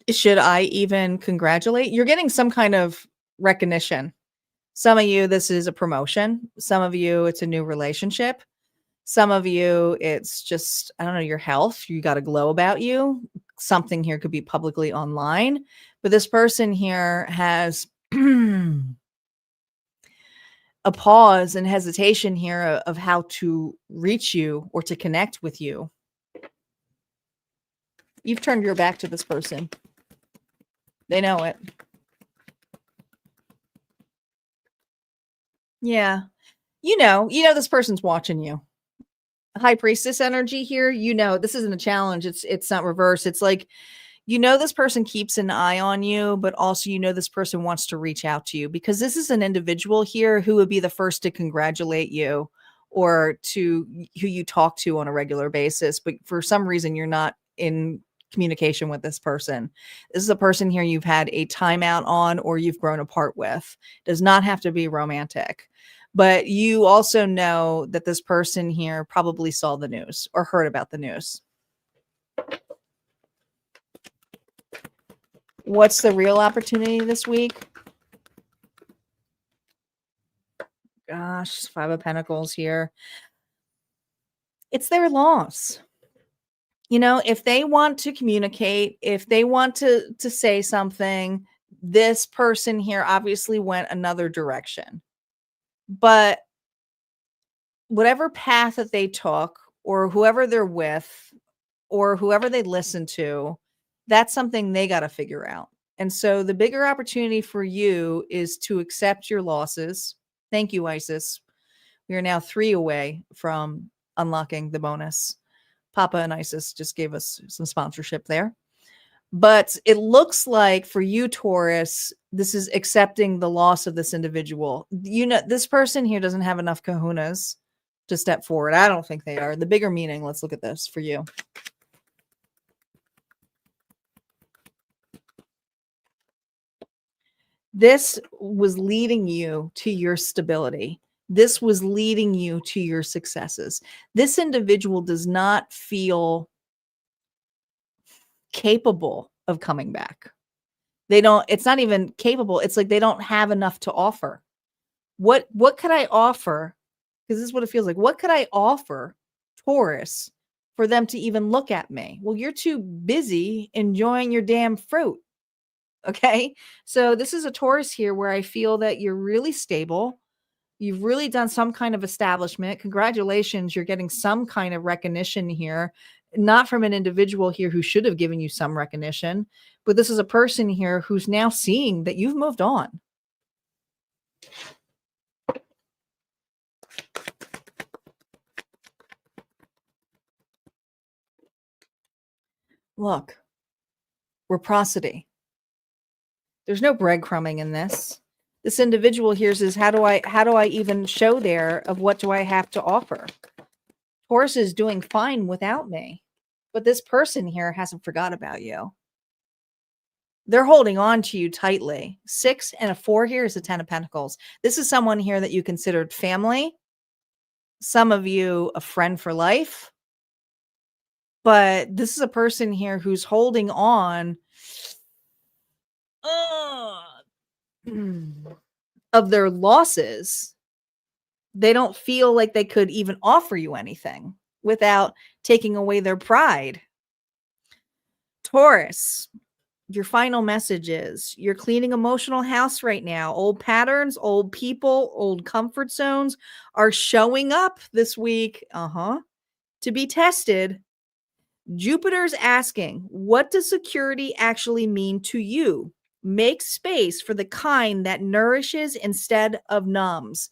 Should I even congratulate? You're getting some kind of recognition. Some of you, this is a promotion. Some of you, it's a new relationship. Some of you, it's just, I don't know, your health. You got a glow about you. Something here could be publicly online. But this person here has a pause and hesitation here of how to reach you or to connect with you. You've turned your back to this person. They know it. Yeah. You know this person's watching you. High priestess energy here. This isn't a challenge. It's not reverse. It's like, this person keeps an eye on you, but also, this person wants to reach out to you because this is an individual here who would be the first to congratulate you or to who you talk to on a regular basis. But for some reason, you're not in communication with this person. This is a person here you've had a timeout on or you've grown apart with. Does not have to be romantic. But you also know that this person here probably saw the news or heard about the news. What's the real opportunity this week? Gosh, Five of Pentacles here. It's their loss. If they want to communicate, if they want to say something, this person here obviously went another direction. But whatever path that they took or whoever they're with or whoever they listen to, that's something they got to figure out. And so the bigger opportunity for you is to accept your losses. Thank you, Isis. We are now 3 away from unlocking the bonus. Papa and Isis just gave us some sponsorship there. But it looks like for you, Taurus, this is accepting the loss of this individual. This person here doesn't have enough kahunas to step forward. I don't think they are. The bigger meaning, let's look at this for you. This was leading you to your stability. This was leading you to your successes. This individual does not feel capable of coming back. It's not even capable. It's like they don't have enough to offer. What could I offer? Because this is what it feels like. What could I offer Taurus for them to even look at me? Well, you're too busy enjoying your damn fruit. Okay. So this is a Taurus here where I feel that you're really stable. You've really done some kind of establishment. Congratulations. You're getting some kind of recognition here, not from an individual here who should have given you some recognition, but this is a person here who's now seeing that you've moved on. Look, reciprocity. There's no breadcrumbing in this. This individual here says, how do I even show there of what do I have to offer? Taurus is doing fine without me, but this person here hasn't forgot about you. They're holding on to you tightly. 6 and a 4 here is a 10 of Pentacles. This is someone here that you considered family. Some of you a friend for life. But this is a person here who's holding on of their losses. They don't feel like they could even offer you anything without taking away their pride. Taurus, your final message is you're cleaning emotional house right now. Old patterns, old people, old comfort zones are showing up this week. To be tested. Jupiter's asking, what does security actually mean to you? Make space for the kind that nourishes instead of numbs.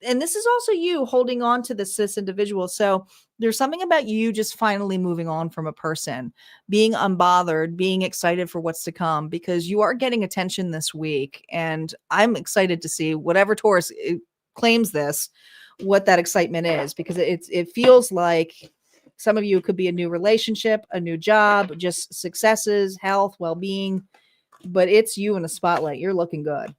and this is also you holding on to this individual. So there's something about you just finally moving on from a person, being unbothered, being excited for what's to come, because you are getting attention this week. And I'm excited to see whatever Taurus claims this, what that excitement is, because it feels like some of you could be a new relationship, a new job, just successes, health, well-being, but it's you in the spotlight. You're looking good.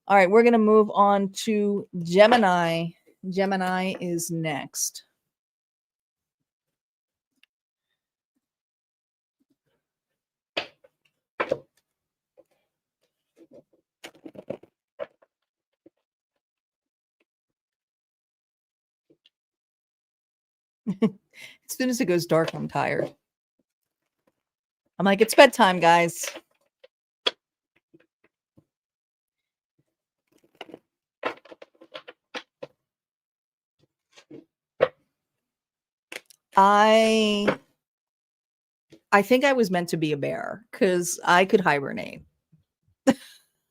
All right, we're going to move on to Gemini. Gemini is next. As soon as it goes dark, I'm tired. I'm like, it's bedtime, guys. I think I was meant to be a bear because I could hibernate.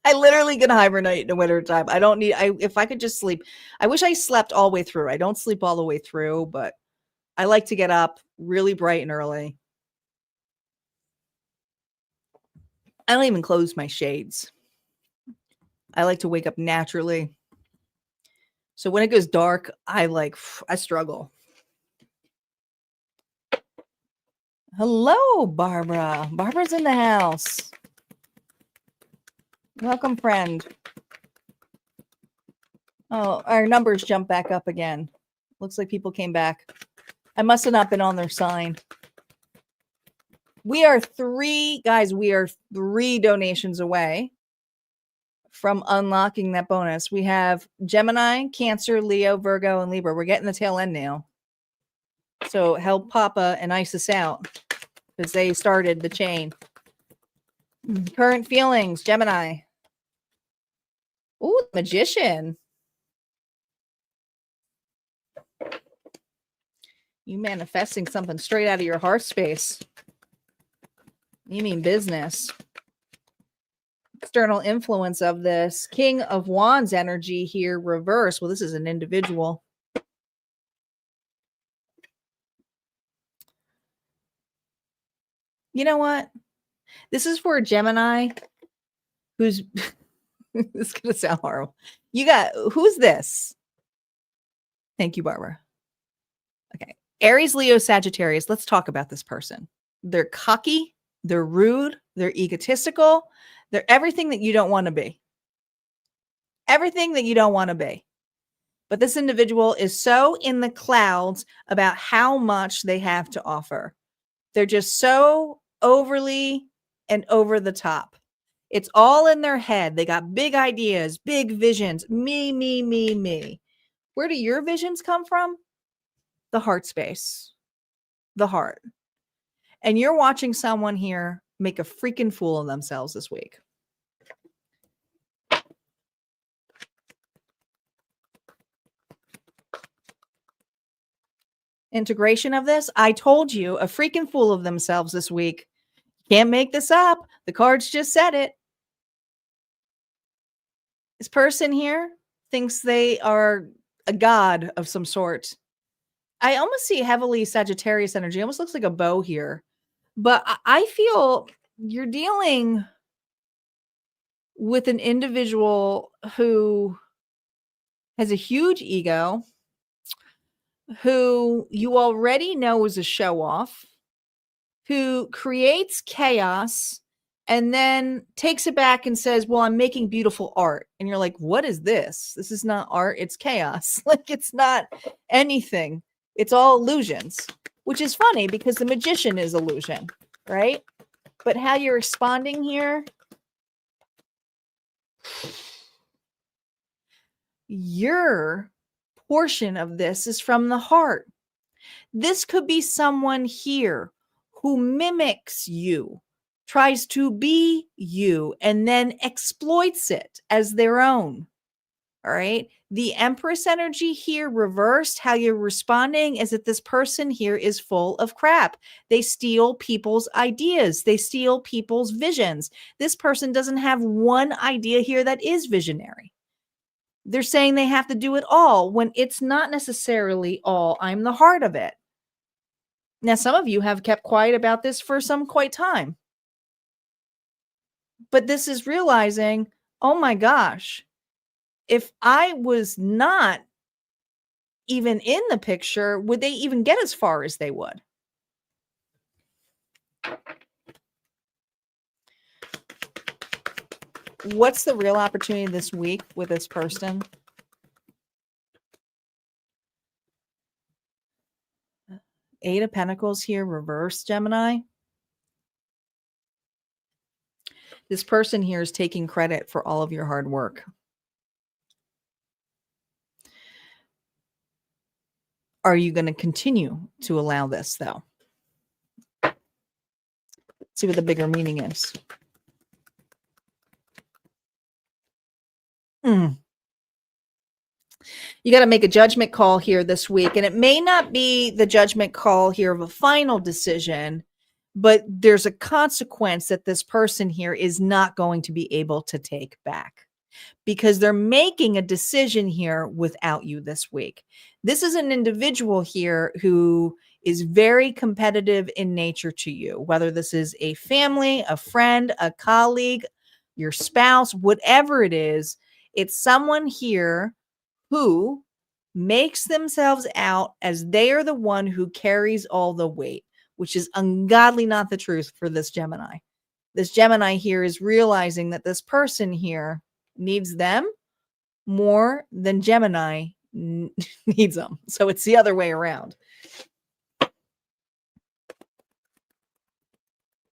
I literally could hibernate in the winter time. I don't need, if I could just sleep. I wish I slept all the way through. I don't sleep all the way through, but I like to get up really bright and early. I don't even close my shades. I like to wake up naturally. So when it goes dark, I struggle. Hello, Barbara. Barbara's in the house. Welcome, friend. Oh, our numbers jumped back up again. Looks like people came back. I must have not been on their sign. We are three donations away from unlocking that bonus. We have Gemini, Cancer, Leo, Virgo, and Libra. We're getting the tail end now. So help Papa and Isis out because they started the chain. Current feelings, Gemini. Ooh, Magician. You manifesting something straight out of your heart space. You mean business. External influence of this. King of Wands energy here, reverse. Well, this is an individual. You know what? This is for a Gemini who's this is going to sound horrible. Who's this? Thank you, Barbara. Okay. Aries, Leo, Sagittarius. Let's talk about this person. They're cocky. They're rude. They're egotistical. They're everything that you don't want to be. Everything that you don't want to be. But this individual is so in the clouds about how much they have to offer. They're just so overly and over the top. It's all in their head. They got big ideas, big visions. Me, me, me, me. Where do your visions come from? The heart space. The heart. And you're watching someone here make a freaking fool of themselves this week. Integration of this. I told you, a freaking fool of themselves this week. Can't make this up. The cards just said it. This person here thinks they are a god of some sort. I almost see heavily Sagittarius energy. It almost looks like a bow here. But I feel you're dealing with an individual who has a huge ego, who you already know is a show off, who creates chaos and then takes it back and says, well, I'm making beautiful art. And you're like, what is this? This is not art. It's chaos. Like, it's not anything. It's all illusions, which is funny because the magician is illusion, right? But how you're responding here, your portion of this is from the heart. This could be someone here who mimics you, tries to be you, and then exploits it as their own. All right. The Empress energy here reversed, how you're responding is that this person here is full of crap. They steal people's ideas. They steal people's visions. This person doesn't have one idea here that is visionary. They're saying they have to do it all when it's not necessarily all. I'm the heart of it. Now, some of you have kept quiet about this for some quite time. But this is realizing, oh my gosh, if I was not even in the picture, would they even get as far as they would? What's the real opportunity this week with this person? Eight of Pentacles here, reverse, Gemini. This person here is taking credit for all of your hard work. Are you going to continue to allow this, though? Let's see what the bigger meaning is. You got to make a judgment call here this week. And it may not be the judgment call here of a final decision, but there's a consequence that this person here is not going to be able to take back because they're making a decision here without you this week. This is an individual here who is very competitive in nature to you, whether this is a family, a friend, a colleague, your spouse, whatever it is. It's someone here who makes themselves out as they are the one who carries all the weight, which is ungodly not the truth for this Gemini. This Gemini here is realizing that this person here needs them more than Gemini needs them. So it's the other way around.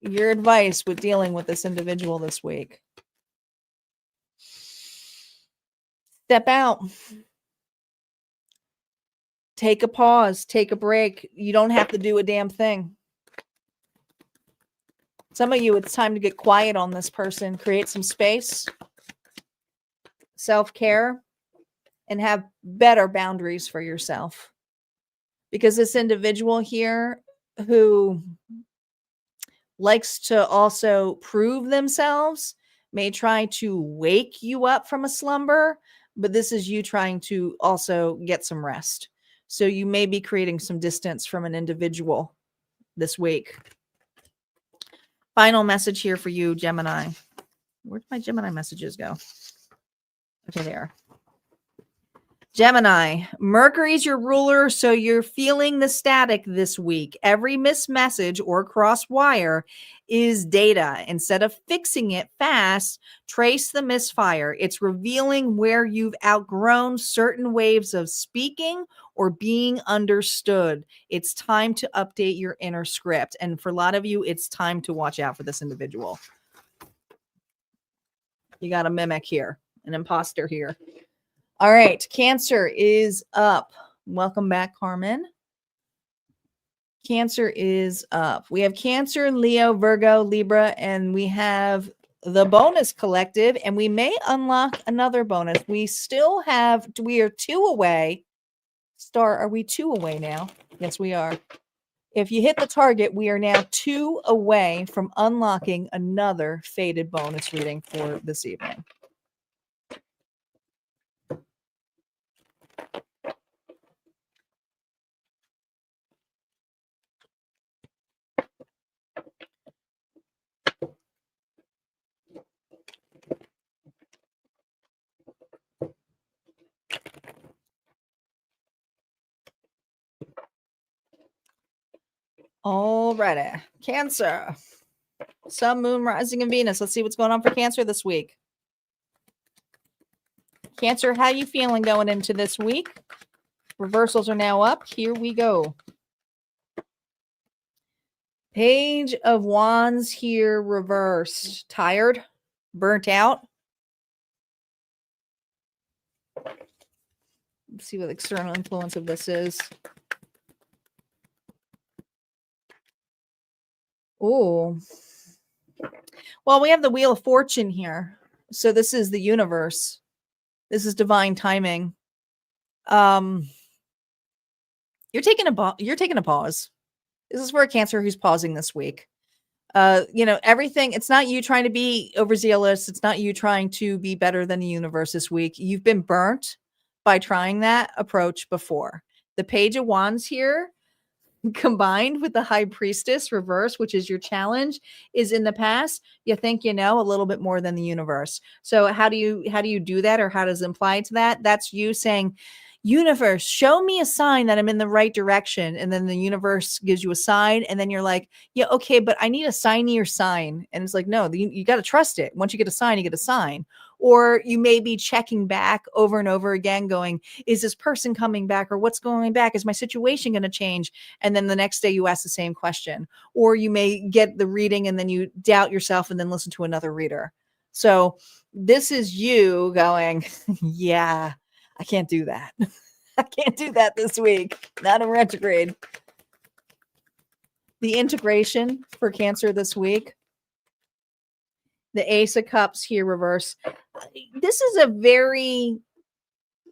Your advice with dealing with this individual this week. Step out. Take a pause. Take a break. You don't have to do a damn thing. Some of you, it's time to get quiet on this person. Create some space, self-care, and have better boundaries for yourself. Because this individual here who likes to also prove themselves may try to wake you up from a slumber, but this is you trying to also get some rest. So you may be creating some distance from an individual this week. Final message here for you, Gemini. Where'd my Gemini messages go? Okay, there. Gemini, Mercury's your ruler, so you're feeling the static this week. Every missed message or cross wire is data. Instead of fixing it fast, trace the misfire. It's revealing where you've outgrown certain ways of speaking or being understood. It's time to update your inner script. And for a lot of you, it's time to watch out for this individual. You got a mimic here, an imposter here. All right, Cancer is up. Welcome back, Carmen. Cancer is up. We have Cancer, Leo, Virgo, Libra, and we have the bonus collective, and we may unlock another bonus. We are 2 away. Star, are we 2 away now? Yes, we are. If you hit the target, we are now 2 away from unlocking another faded bonus reading for this evening. All righty. Cancer. Sun, Moon, Rising, and Venus. Let's see what's going on for Cancer this week. Cancer, how you feeling going into this week? Reversals are now up. Here we go. Page of Wands here reversed. Tired? Burnt out? Let's see what the external influence of this is. Oh, well, we have the Wheel of Fortune here. So this is the universe. This is divine timing. You're taking a pause. This is for a Cancer who's pausing this week. Everything, it's not you trying to be overzealous. It's not you trying to be better than the universe this week. You've been burnt by trying that approach before. The Page of Wands here, combined with the High Priestess reverse, which is your challenge, is in the past you think you know a little bit more than the universe. So how do you do that, or how does it imply to that? That's you saying, universe, show me a sign that I'm in the right direction. And then the universe gives you a sign, and then you're like, yeah, okay, but I need a signier sign. And it's like, no, you got to trust it. Once you get a sign, you get a sign. Or you may be checking back over and over again, going, is this person coming back, or what's going back? Is my situation going to change? And then the next day you ask the same question. Or you may get the reading and then you doubt yourself and then listen to another reader. So this is you going, yeah, I can't do that. I can't do that this week. Not in retrograde. The integration for Cancer this week. The Ace of Cups here reverse. This is a very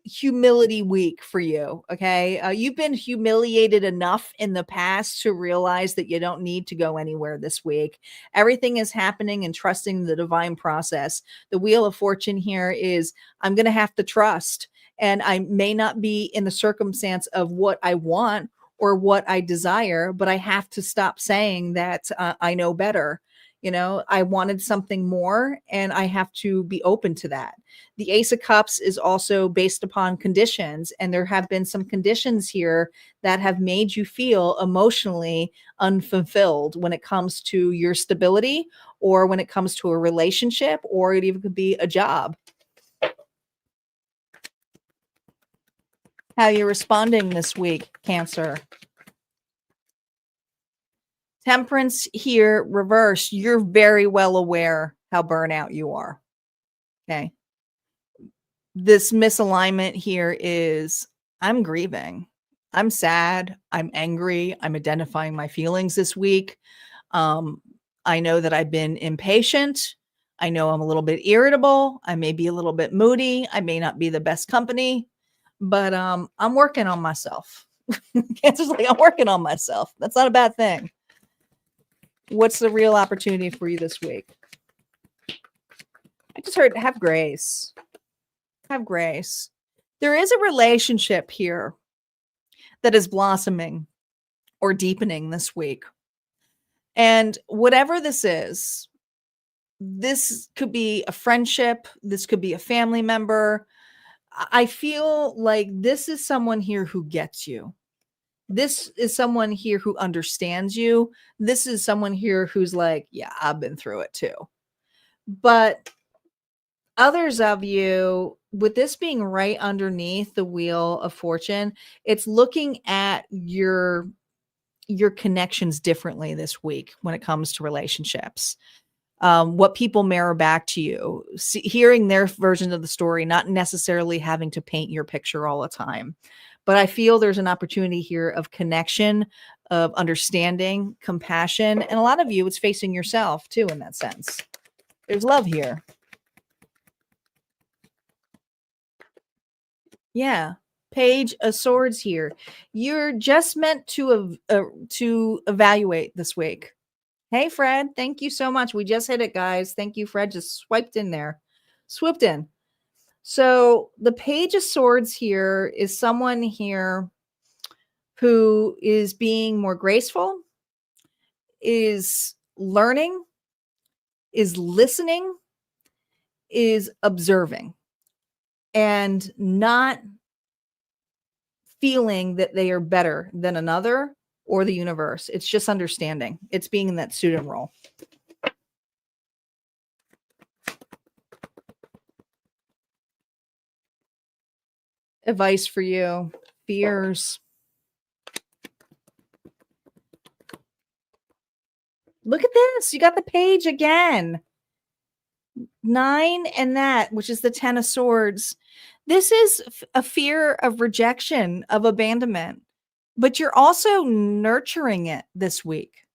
humility week for you. Okay. You've been humiliated enough in the past to realize that you don't need to go anywhere this week. Everything is happening and trusting the divine process. The Wheel of Fortune here is, I'm going to have to trust, and I may not be in the circumstance of what I want or what I desire, but I have to stop saying that I know better. I wanted something more, and I have to be open to that. The Ace of Cups is also based upon conditions, and there have been some conditions here that have made you feel emotionally unfulfilled when it comes to your stability, or when it comes to a relationship, or it even could be a job. How you're responding this week, Cancer. Temperance here, reverse. You're very well aware how burnout you are. Okay. This misalignment here is, I'm grieving. I'm sad. I'm angry. I'm identifying my feelings this week. I know that I've been impatient. I know I'm a little bit irritable. I may be a little bit moody. I may not be the best company, but I'm working on myself. Cancer's like, I'm working on myself. That's not a bad thing. What's the real opportunity for you this week? I just heard, have grace. Have grace. There is a relationship here that is blossoming or deepening this week. And whatever this is, this could be a friendship. This could be a family member. I feel like this is someone here who gets you. This is someone here who understands you. This is someone here who's like, yeah, I've been through it too. But others of you, with this being right underneath the Wheel of Fortune, it's looking at your connections differently this week when it comes to relationships. What people mirror back to you, hearing their version of the story, not necessarily having to paint your picture all the time. But I feel there's an opportunity here of connection, of understanding, compassion. And a lot of you, it's facing yourself too, in that sense. There's love here. Yeah. Page of Swords here. You're just meant to evaluate this week. Hey, Fred. Thank you so much. We just hit it, guys. Thank you, Fred. Just swiped in there. Swooped in. So the Page of Swords here is someone here who is being more graceful, is learning, is listening, is observing, and not feeling that they are better than another or the universe. It's just understanding. It's being in that student role. Advice for you. Fears. Look at this. You got the page again. 9 and that, which is the 10 of Swords. This is a fear of rejection, of abandonment, but you're also nurturing it this week.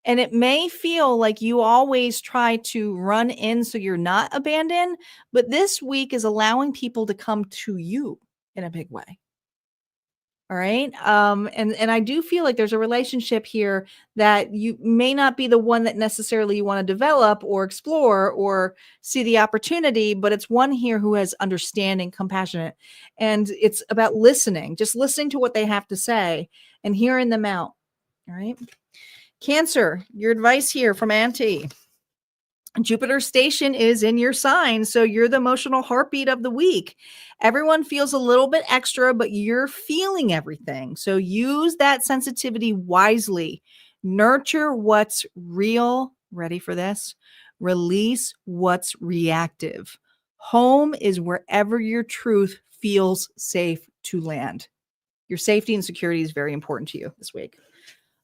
And it may feel like you always try to run in so you're not abandoned, but this week is allowing people to come to you in a big way. All right. And I do feel like there's a relationship here that you may not be the one that necessarily you want to develop or explore or see the opportunity, but it's one here who has understanding, compassionate, and it's about listening, just listening to what they have to say and hearing them out. All right. Cancer, your advice here from Auntie. Jupiter station is in your sign, so you're the emotional heartbeat of the week. Everyone feels a little bit extra, but you're feeling everything. So use that sensitivity wisely. Nurture what's real. Ready for this? Release what's reactive. Home is wherever your truth feels safe to land. Your safety and security is very important to you this week.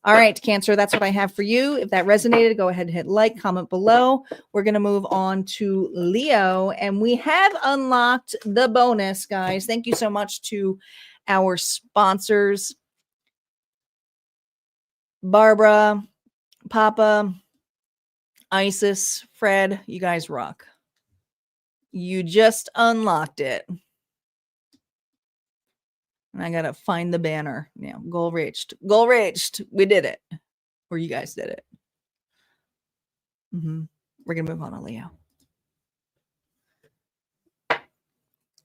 All right, Cancer, that's what I have for you. If that resonated, go ahead and hit like, comment below. We're going to move on to Leo, and we have unlocked the bonus, guys. Thank you so much to our sponsors, Barbara, Papa, Isis, Fred. You guys rock. You just unlocked it. And I got to find the banner. Yeah, goal reached. Goal reached. We did it. Or you guys did it. We're going to move on to Leo.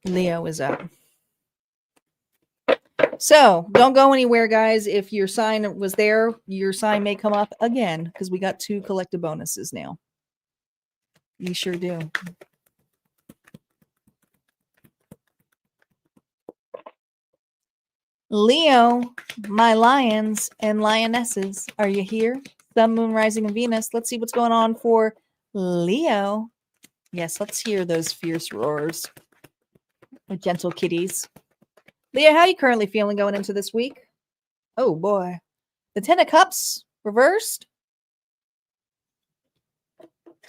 Leo is up. So don't go anywhere, guys. If your sign was there, your sign may come up again because we got 2 collective bonuses now. You sure do. Leo, my lions and lionesses, are you here? Sun, Moon, Rising, and Venus. Let's see what's going on for Leo. Yes, let's hear those fierce roars. Gentle kitties. Leo, how are you currently feeling going into this week? Oh, boy. The 10 of Cups reversed.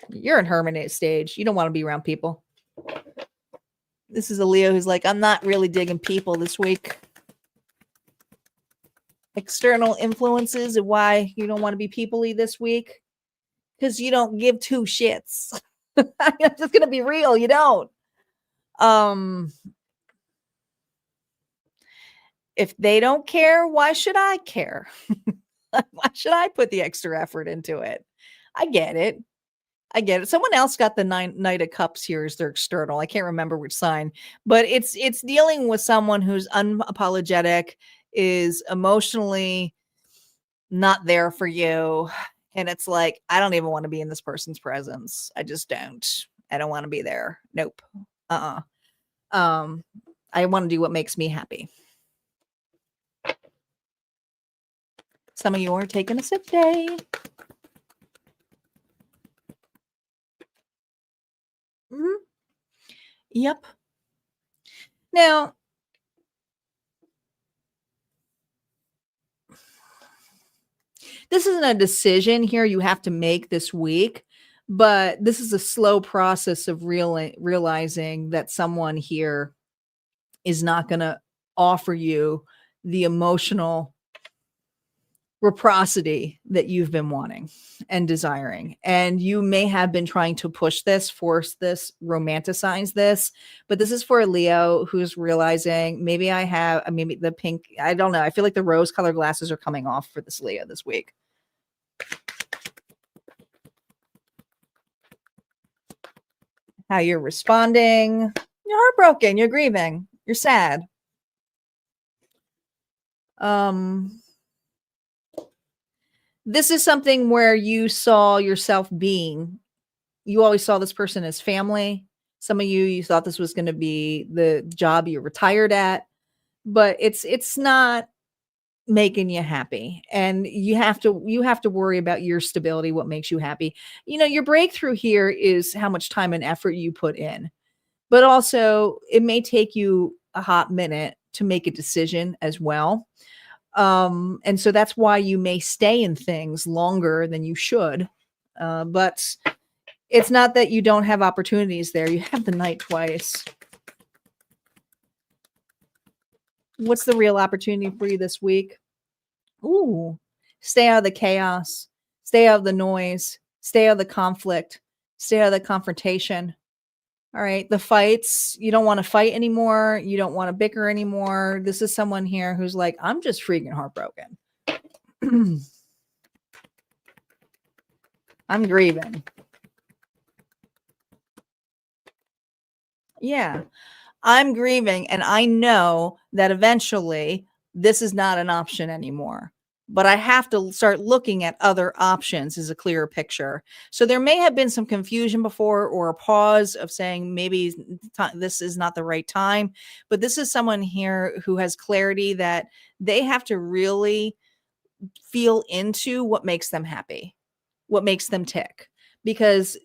You're in hermit stage. You don't want to be around people. This is a Leo who's like, I'm not really digging people this week. External influences and why you don't want to be people-y this week. Because you don't give 2 shits. I'm just going to be real. You don't. If they don't care, why should I care? Why should I put the extra effort into it? I get it. Someone else got the Knight of Cups here as their external. I can't remember which sign, but it's dealing with someone who's unapologetic, is emotionally not there for you. And it's like, I don't even want to be in this person's presence. I just don't. I don't want to be there. Nope. I want to do what makes me happy. Some of you are taking a sick day. Yep. Now, this isn't a decision here you have to make this week, but this is a slow process of realizing that someone here is not going to offer you the emotional reciprocity that you've been wanting and desiring. And you may have been trying to push this, force this, romanticize this, but this is for a Leo who's realizing maybe the pink, I don't know. I feel like the rose colored glasses are coming off for this Leo this week. How you're responding. You're heartbroken. You're grieving. You're sad. This is something where you saw yourself being. You always saw this person as family. Some of you thought this was going to be the job you retired at, but it's not making you happy. And you have to worry about your stability, what makes you happy. You know, your breakthrough here is how much time and effort you put in, but also it may take you a hot minute to make a decision as well. And so that's why you may stay in things longer than you should. But it's not that you don't have opportunities there. You have the Knight twice. What's the real opportunity for you this week? Ooh, stay out of the chaos, stay out of the noise, stay out of the conflict, stay out of the confrontation. All right. The fights, you don't want to fight anymore. You don't want to bicker anymore. This is someone here who's like, I'm just freaking heartbroken. I'm grieving. Yeah. I'm grieving, and I know that eventually this is not an option anymore. But I have to start looking at other options as a clearer picture. So there may have been some confusion before, or a pause of saying maybe this is not the right time. But this is someone here who has clarity that they have to really feel into what makes them happy, what makes them tick. Because,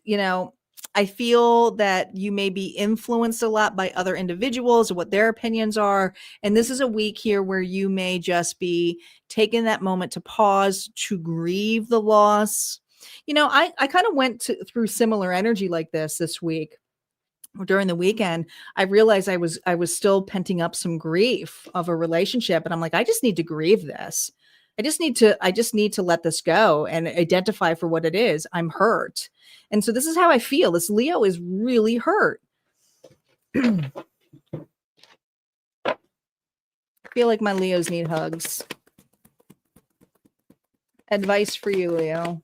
I feel that you may be influenced a lot by other individuals, what their opinions are. And this is a week here where you may just be taking that moment to pause, to grieve the loss. I kind of went through similar energy like this week. During the weekend, I realized I was still penting up some grief of a relationship, and I'm like, I just need to grieve this. I just need to let this go and identify for what it is. I'm hurt. And so this is how I feel. This Leo is really hurt. I feel like my Leos need hugs. Advice for you, Leo.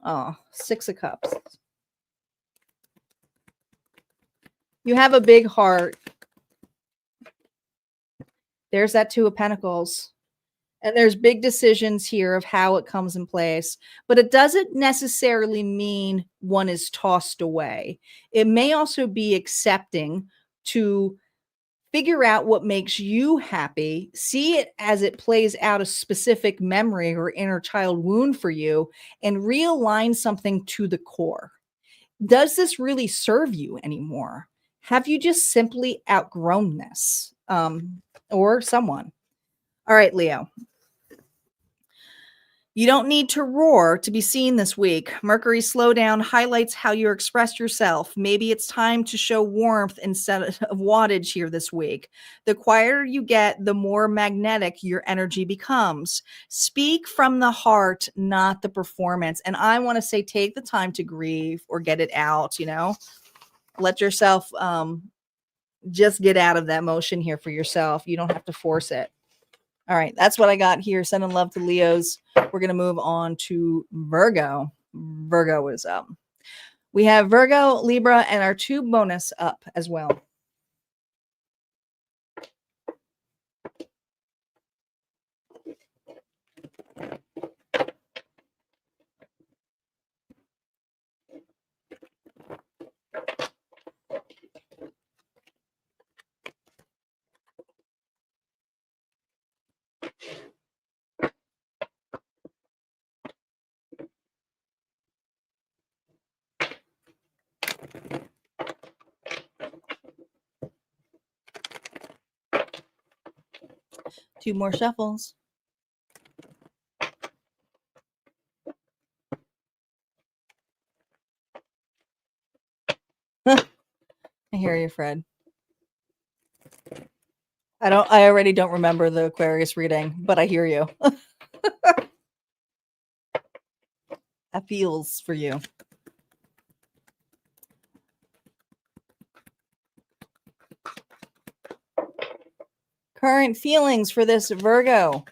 Oh, 6 of Cups. You have a big heart. There's that 2 of Pentacles. And there's big decisions here of how it comes in place, but it doesn't necessarily mean one is tossed away. It may also be accepting to figure out what makes you happy, see it as it plays out a specific memory or inner child wound for you, and realign something to the core. Does this really serve you anymore? Have you just simply outgrown this? Or someone? All right, Leo. You don't need to roar to be seen this week. Mercury's slowdown highlights how you express yourself. Maybe it's time to show warmth instead of wattage here this week. The quieter you get, the more magnetic your energy becomes. Speak from the heart, not the performance. And I want to say, take the time to grieve or get it out, Let yourself just get out of that motion here for yourself. You don't have to force it. All right, that's what I got here. Sending love to Leos. We're going to move on to Virgo. Virgo is up. We have Virgo, Libra, and our 2 bonus up as well. Two more shuffles. I hear you, Fred. I already don't remember the Aquarius reading, but I hear you. That feels for you. Current feelings for this Virgo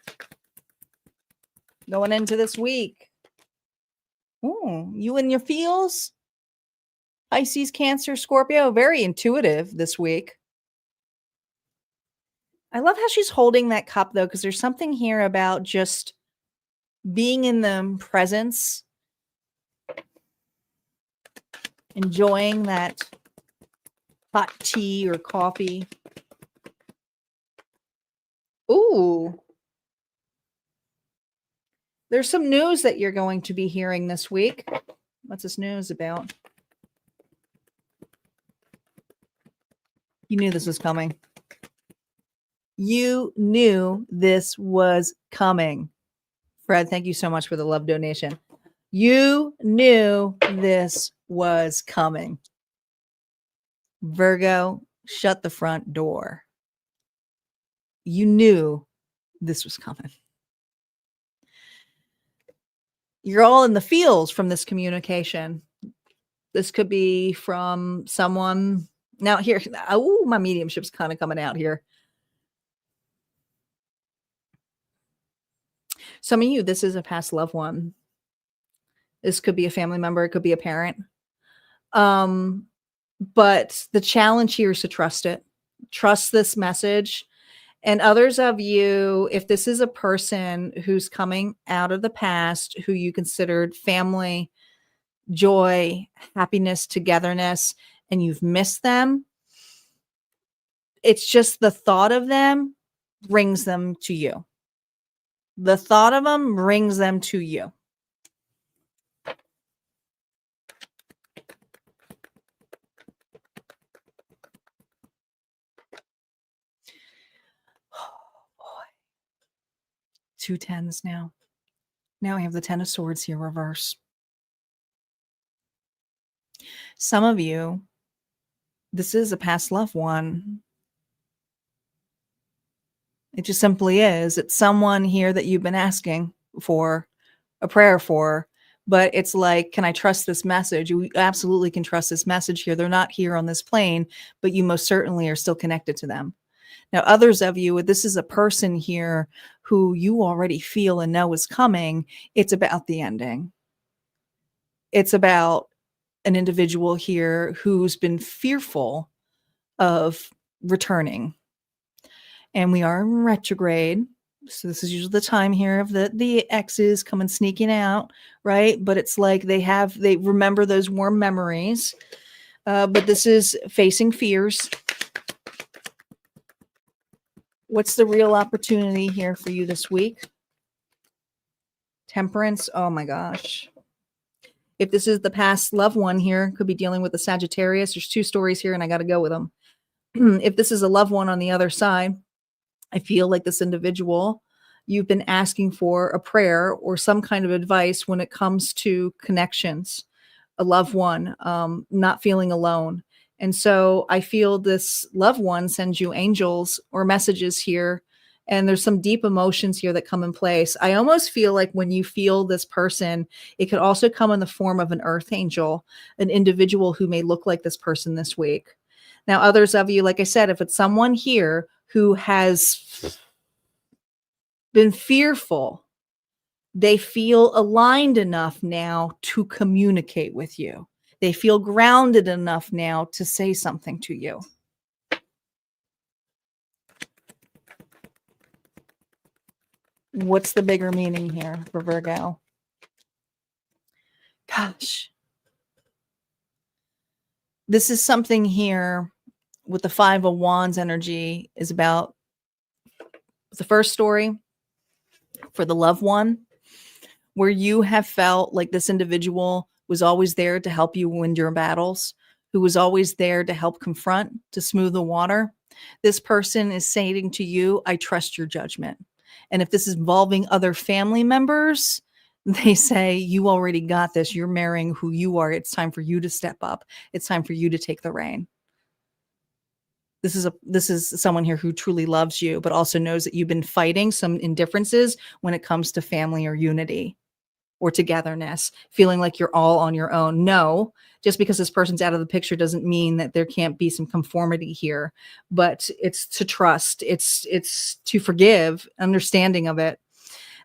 going into this week. Ooh, you and your feels? Pisces, Cancer, Scorpio, very intuitive this week. I love how she's holding that cup, though, because there's something here about just being in the presence, enjoying that hot tea or coffee. Ooh. There's some news that you're going to be hearing this week. What's this news about? You knew this was coming. You knew this was coming. Fred, thank you so much for the love donation. You knew this was coming. Virgo, shut the front door. You knew this was coming. You're all in the feels from this communication. This could be from someone. Now here, oh, my mediumship's kind of coming out here. Some of you, this is a past loved one. This could be a family member. It could be a parent. But the challenge here is to trust it. Trust this message. And others of you, if this is a person who's coming out of the past, who you considered family, joy, happiness, togetherness, and you've missed them, it's just the thought of them brings them to you. The thought of them brings them to you. Oh, boy. 2 10s now. Now I have the 10 of Swords here reverse. Some of you, this is a past loved one. It just simply is. It's someone here that you've been asking for a prayer for, but it's like, can I trust this message? You absolutely can trust this message here. They're not here on this plane, but you most certainly are still connected to them. Now, others of you, this is a person here who you already feel and know is coming. It's about the ending. It's about an individual here who's been fearful of returning. And we are in retrograde. So this is usually the time here of the exes coming sneaking out, right? But it's like they remember those warm memories. But this is facing fears. What's the real opportunity here for you this week? Temperance. Oh my gosh. If this is the past loved one here, could be dealing with the Sagittarius. There's 2 stories here and I got to go with them. If this is a loved one on the other side, I feel like this individual, you've been asking for a prayer or some kind of advice when it comes to connections, a loved one, not feeling alone. And so I feel this loved one sends you angels or messages here. And there's some deep emotions here that come in place. I almost feel like when you feel this person, it could also come in the form of an earth angel, an individual who may look like this person this week. Now, others of you, like I said, if it's someone here who has been fearful, they feel aligned enough now to communicate with you. They feel grounded enough now to say something to you. What's the bigger meaning here for Virgo? Gosh. This is something here with the 5 of Wands energy is about the first story for the loved one, where you have felt like this individual was always there to help you win your battles, who was always there to help confront, to smooth the water. This person is saying to you, I trust your judgment. And if this is involving other family members, they say, you already got this. You're marrying who you are. It's time for you to step up. It's time for you to take the reign. This is someone here who truly loves you, but also knows that you've been fighting some indifferences when it comes to family or unity or togetherness, feeling like you're all on your own. No, just because this person's out of the picture doesn't mean that there can't be some conformity here, but it's to trust. It's to forgive, understanding of it.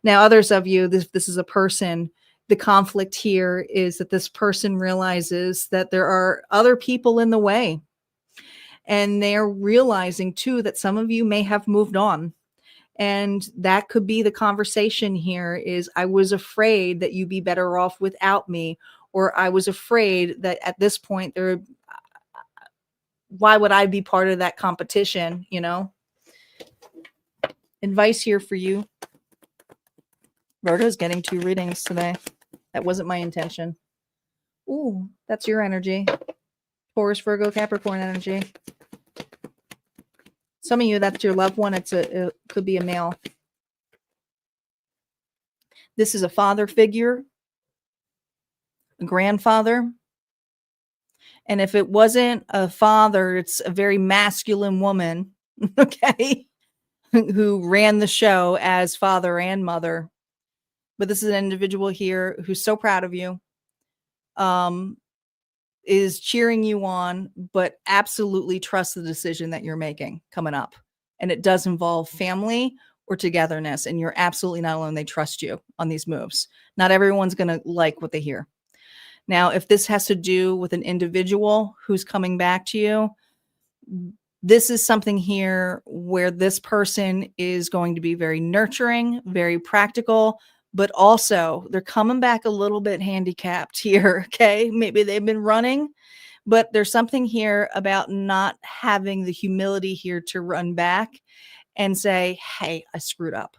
Now, others of you, this is a person. The conflict here is that this person realizes that there are other people in the way. And they're realizing too that some of you may have moved on. And that could be the conversation here is, I was afraid that you'd be better off without me, or I was afraid that at this point why would I be part of that competition? You know, advice here for you. Virgo's getting 2 readings today. That wasn't my intention. Ooh, that's your energy. Taurus, Virgo, Capricorn energy. Some of you, that's your loved one. It could be a male. This is a father figure, a grandfather. And if it wasn't a father, it's a very masculine woman, okay, who ran the show as father and mother. But this is an individual here who's so proud of you. is cheering you on, but absolutely trust the decision that you're making coming up. And it does involve family or togetherness. And you're absolutely not alone. They trust you on these moves. Not everyone's going to like what they hear. Now, if this has to do with an individual who's coming back to you, this is something here where this person is going to be very nurturing, very practical, but also they're coming back a little bit handicapped here. Okay. Maybe they've been running, but there's something here about not having the humility here to run back and say, hey, I screwed up.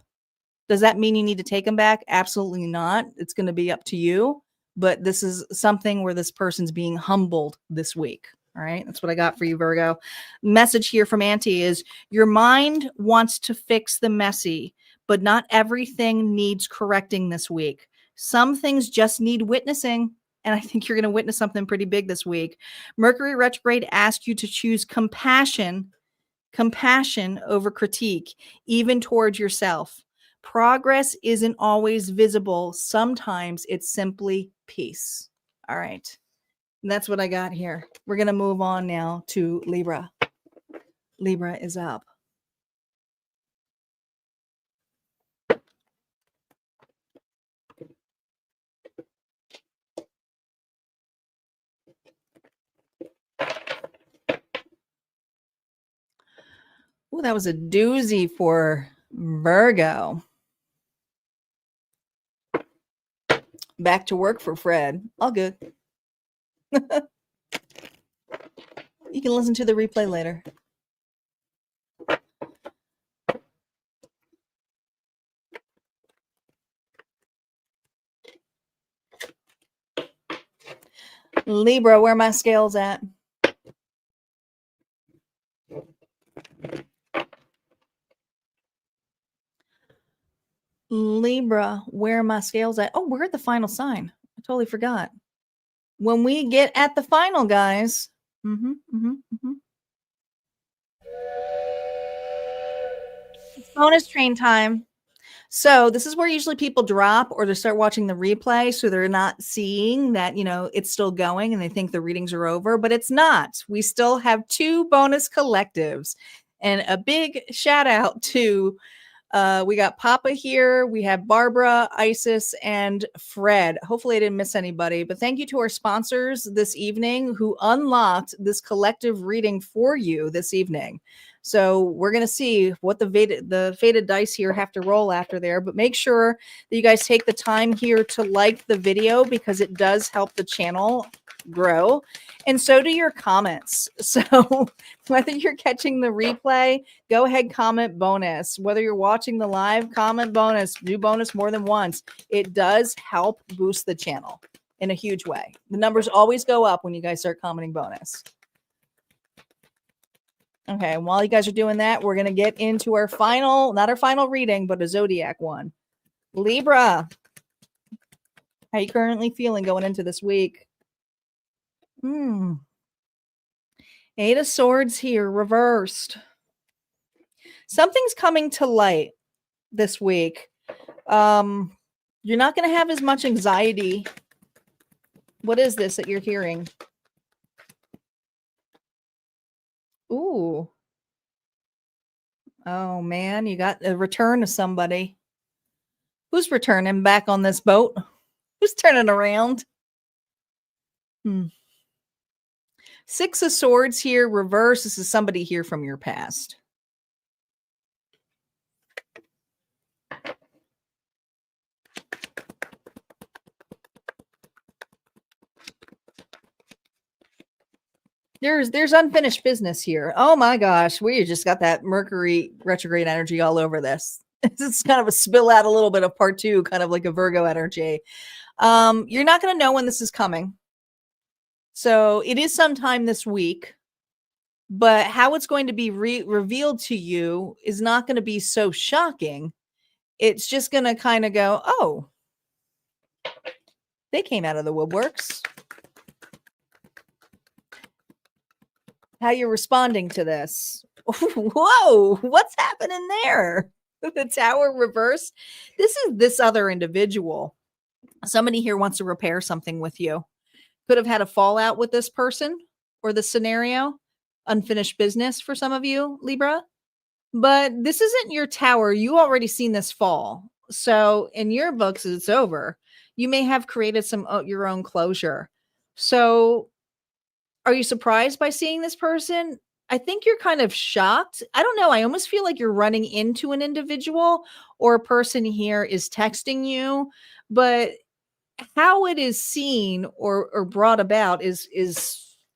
Does that mean you need to take them back? Absolutely not. It's going to be up to you. But this is something where this person's being humbled this week. All right. That's what I got for you, Virgo. Message here from Auntie is your mind wants to fix the messy, but not everything needs correcting this week. Some things just need witnessing. And I think you're going to witness something pretty big this week. Mercury retrograde asks you to choose compassion over critique, even towards yourself. Progress isn't always visible. Sometimes it's simply peace. All right. And that's what I got here. We're going to move on now to Libra. Libra is up. Oh, that was a doozy for Virgo. Back to work for Fred. All good. You can listen to the replay later. Libra, where my scales at? Libra, where are my scales at? Oh, we're at the final sign. I totally forgot. When we get at the final, guys. It's bonus train time. So this is where usually people drop or they start watching the replay. So they're not seeing that, it's still going and they think the readings are over, but it's not. We still have 2 bonus collectives, and a big shout out to we got Papa here. We have Barbara, Isis, and Fred. Hopefully I didn't miss anybody, but thank you to our sponsors this evening who unlocked this collective reading for you this evening. So we're going to see what the fated dice here have to roll after there, but make sure that you guys take the time here to like the video because it does help the channel grow. And so do your comments. So whether you're catching the replay, go ahead, comment bonus. Whether you're watching the live, comment bonus, do bonus more than once. It does help boost the channel in a huge way. The numbers always go up when you guys start commenting bonus. Okay, and while you guys are doing that, we're going to get into our final, not our final reading, but a zodiac one. Libra, how are you currently feeling going into this week? 8 of Swords here, reversed. Something's coming to light this week. You're not going to have as much anxiety. What is this that you're hearing? Ooh. Oh, man, you got a return of somebody. Who's returning back on this boat? Who's turning around? 6 of Swords here, reverse. This is somebody here from your past. There's unfinished business here. Oh my gosh, we just got that Mercury retrograde energy all over this. It's kind of a spill out a little bit of part 2, kind of like a Virgo energy. You're not going to know when this is coming. So it is sometime this week, but how it's going to be revealed to you is not going to be so shocking. It's just going to kind of go, oh, they came out of the woodworks. How you're responding to this. Whoa, what's happening there? The Tower reverse. This is this other individual. Somebody here wants to repair something with you. Could have had a fallout with this person or the scenario, unfinished business for some of you, Libra. But this isn't your tower. You already seen this fall. So in your books, it's over. You may have created some your own closure. So are you surprised by seeing this person? I think you're kind of shocked. I don't know. I almost feel like you're running into an individual or a person here is texting you, but how it is seen or brought about is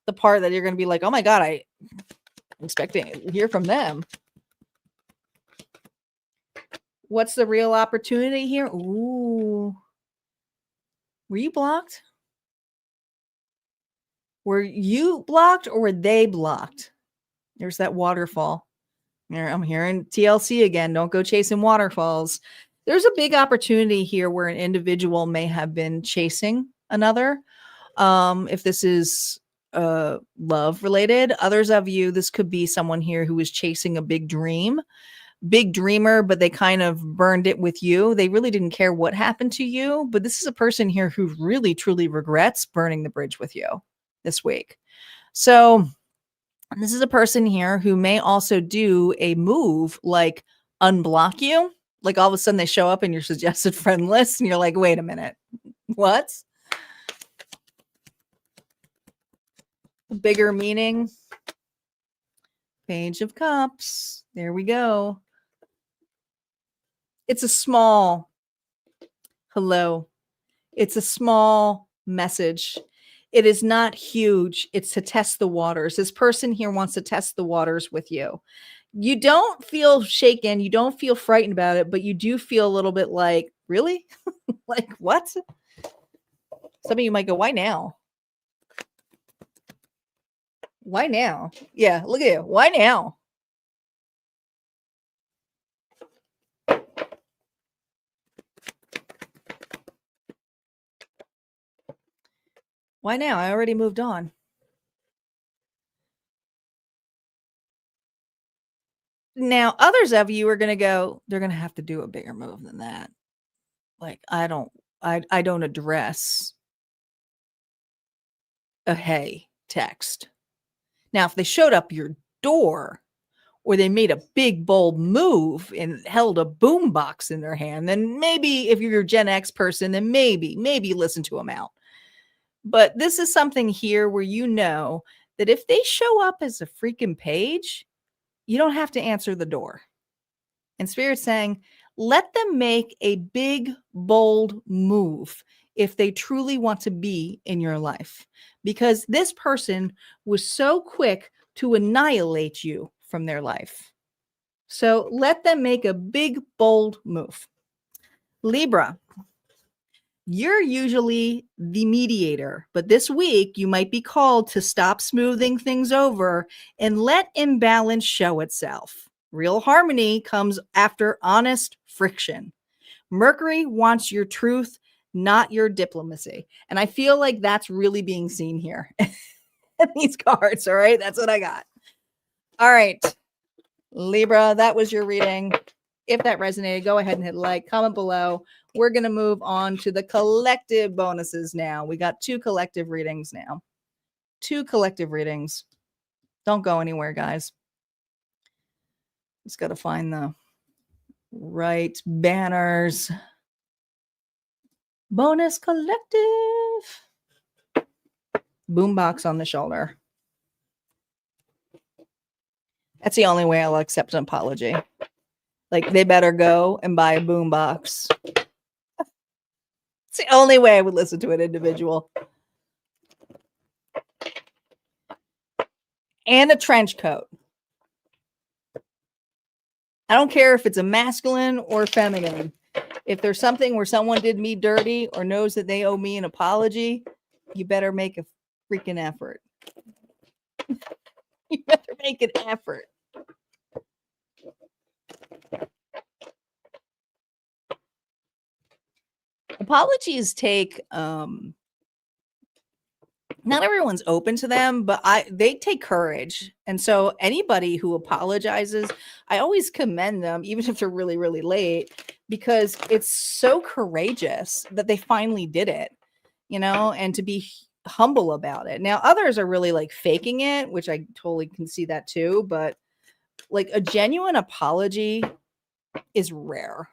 the part that you're going to be like, oh my God, I'm expecting to hear from them. What's the real opportunity here? Ooh. Were you blocked? Were you blocked or were they blocked? There's that waterfall. I'm hearing TLC again. Don't go chasing waterfalls. There's a big opportunity here where an individual may have been chasing another. If this is love related, others of you, this could be someone here who is chasing a big dream, big dreamer, but they kind of burned it with you. They really didn't care what happened to you, but this is a person here who really truly regrets burning the bridge with you this week. So this is a person here who may also do a move like unblock you. Like all of a sudden they show up in your suggested friend list and you're like, wait a minute, what? Bigger meaning. Page of Cups. There we go. It's a small hello. It's a small message. It is not huge. It's to test the waters. This person here wants to test the waters with you. You don't feel shaken. You don't feel frightened about it, but you do feel a little bit like, really? Like what? Some of you might go, why now? Why now? Yeah, look at you. Why now? Why now? I already moved on. Now, others of you are going to go, they're going to have to do a bigger move than that. Like, I don't address a hey text. Now, if they showed up your door or they made a big, bold move and held a boombox in their hand, then maybe if you're a Gen X person, then maybe listen to them out. But this is something here where you know that if they show up as a freaking page, you don't have to answer the door. And Spirit's saying, let them make a big, bold move if they truly want to be in your life. Because this person was so quick to annihilate you from their life. So let them make a big, bold move. Libra. You're usually the mediator, but this week you might be called to stop smoothing things over and let imbalance show itself. Real harmony comes after honest friction. Mercury wants your truth, not your diplomacy. And I feel like that's really being seen here in these cards. All right. That's what I got. All right. Libra, that was your reading. If that resonated, go ahead and hit like, comment below. We're going to move on to the collective bonuses now. We got 2 collective readings now. 2 collective readings. Don't go anywhere, guys. Just got to find the right banners. Bonus collective. Boombox on the shoulder. That's the only way I'll accept an apology. Like, they better go and buy a boombox. It's the only way I would listen to an individual. And a trench coat. I don't care if it's a masculine or feminine. If there's something where someone did me dirty or knows that they owe me an apology, you better make a freaking effort. You better make an effort. Apologies take not everyone's open to them, but they take courage. And so anybody who apologizes, I always commend them, even if they're really, really late, because it's so courageous that they finally did it, you know, and to be humble about it. Now, others are really like faking it, which I totally can see that too. But like a genuine apology is rare.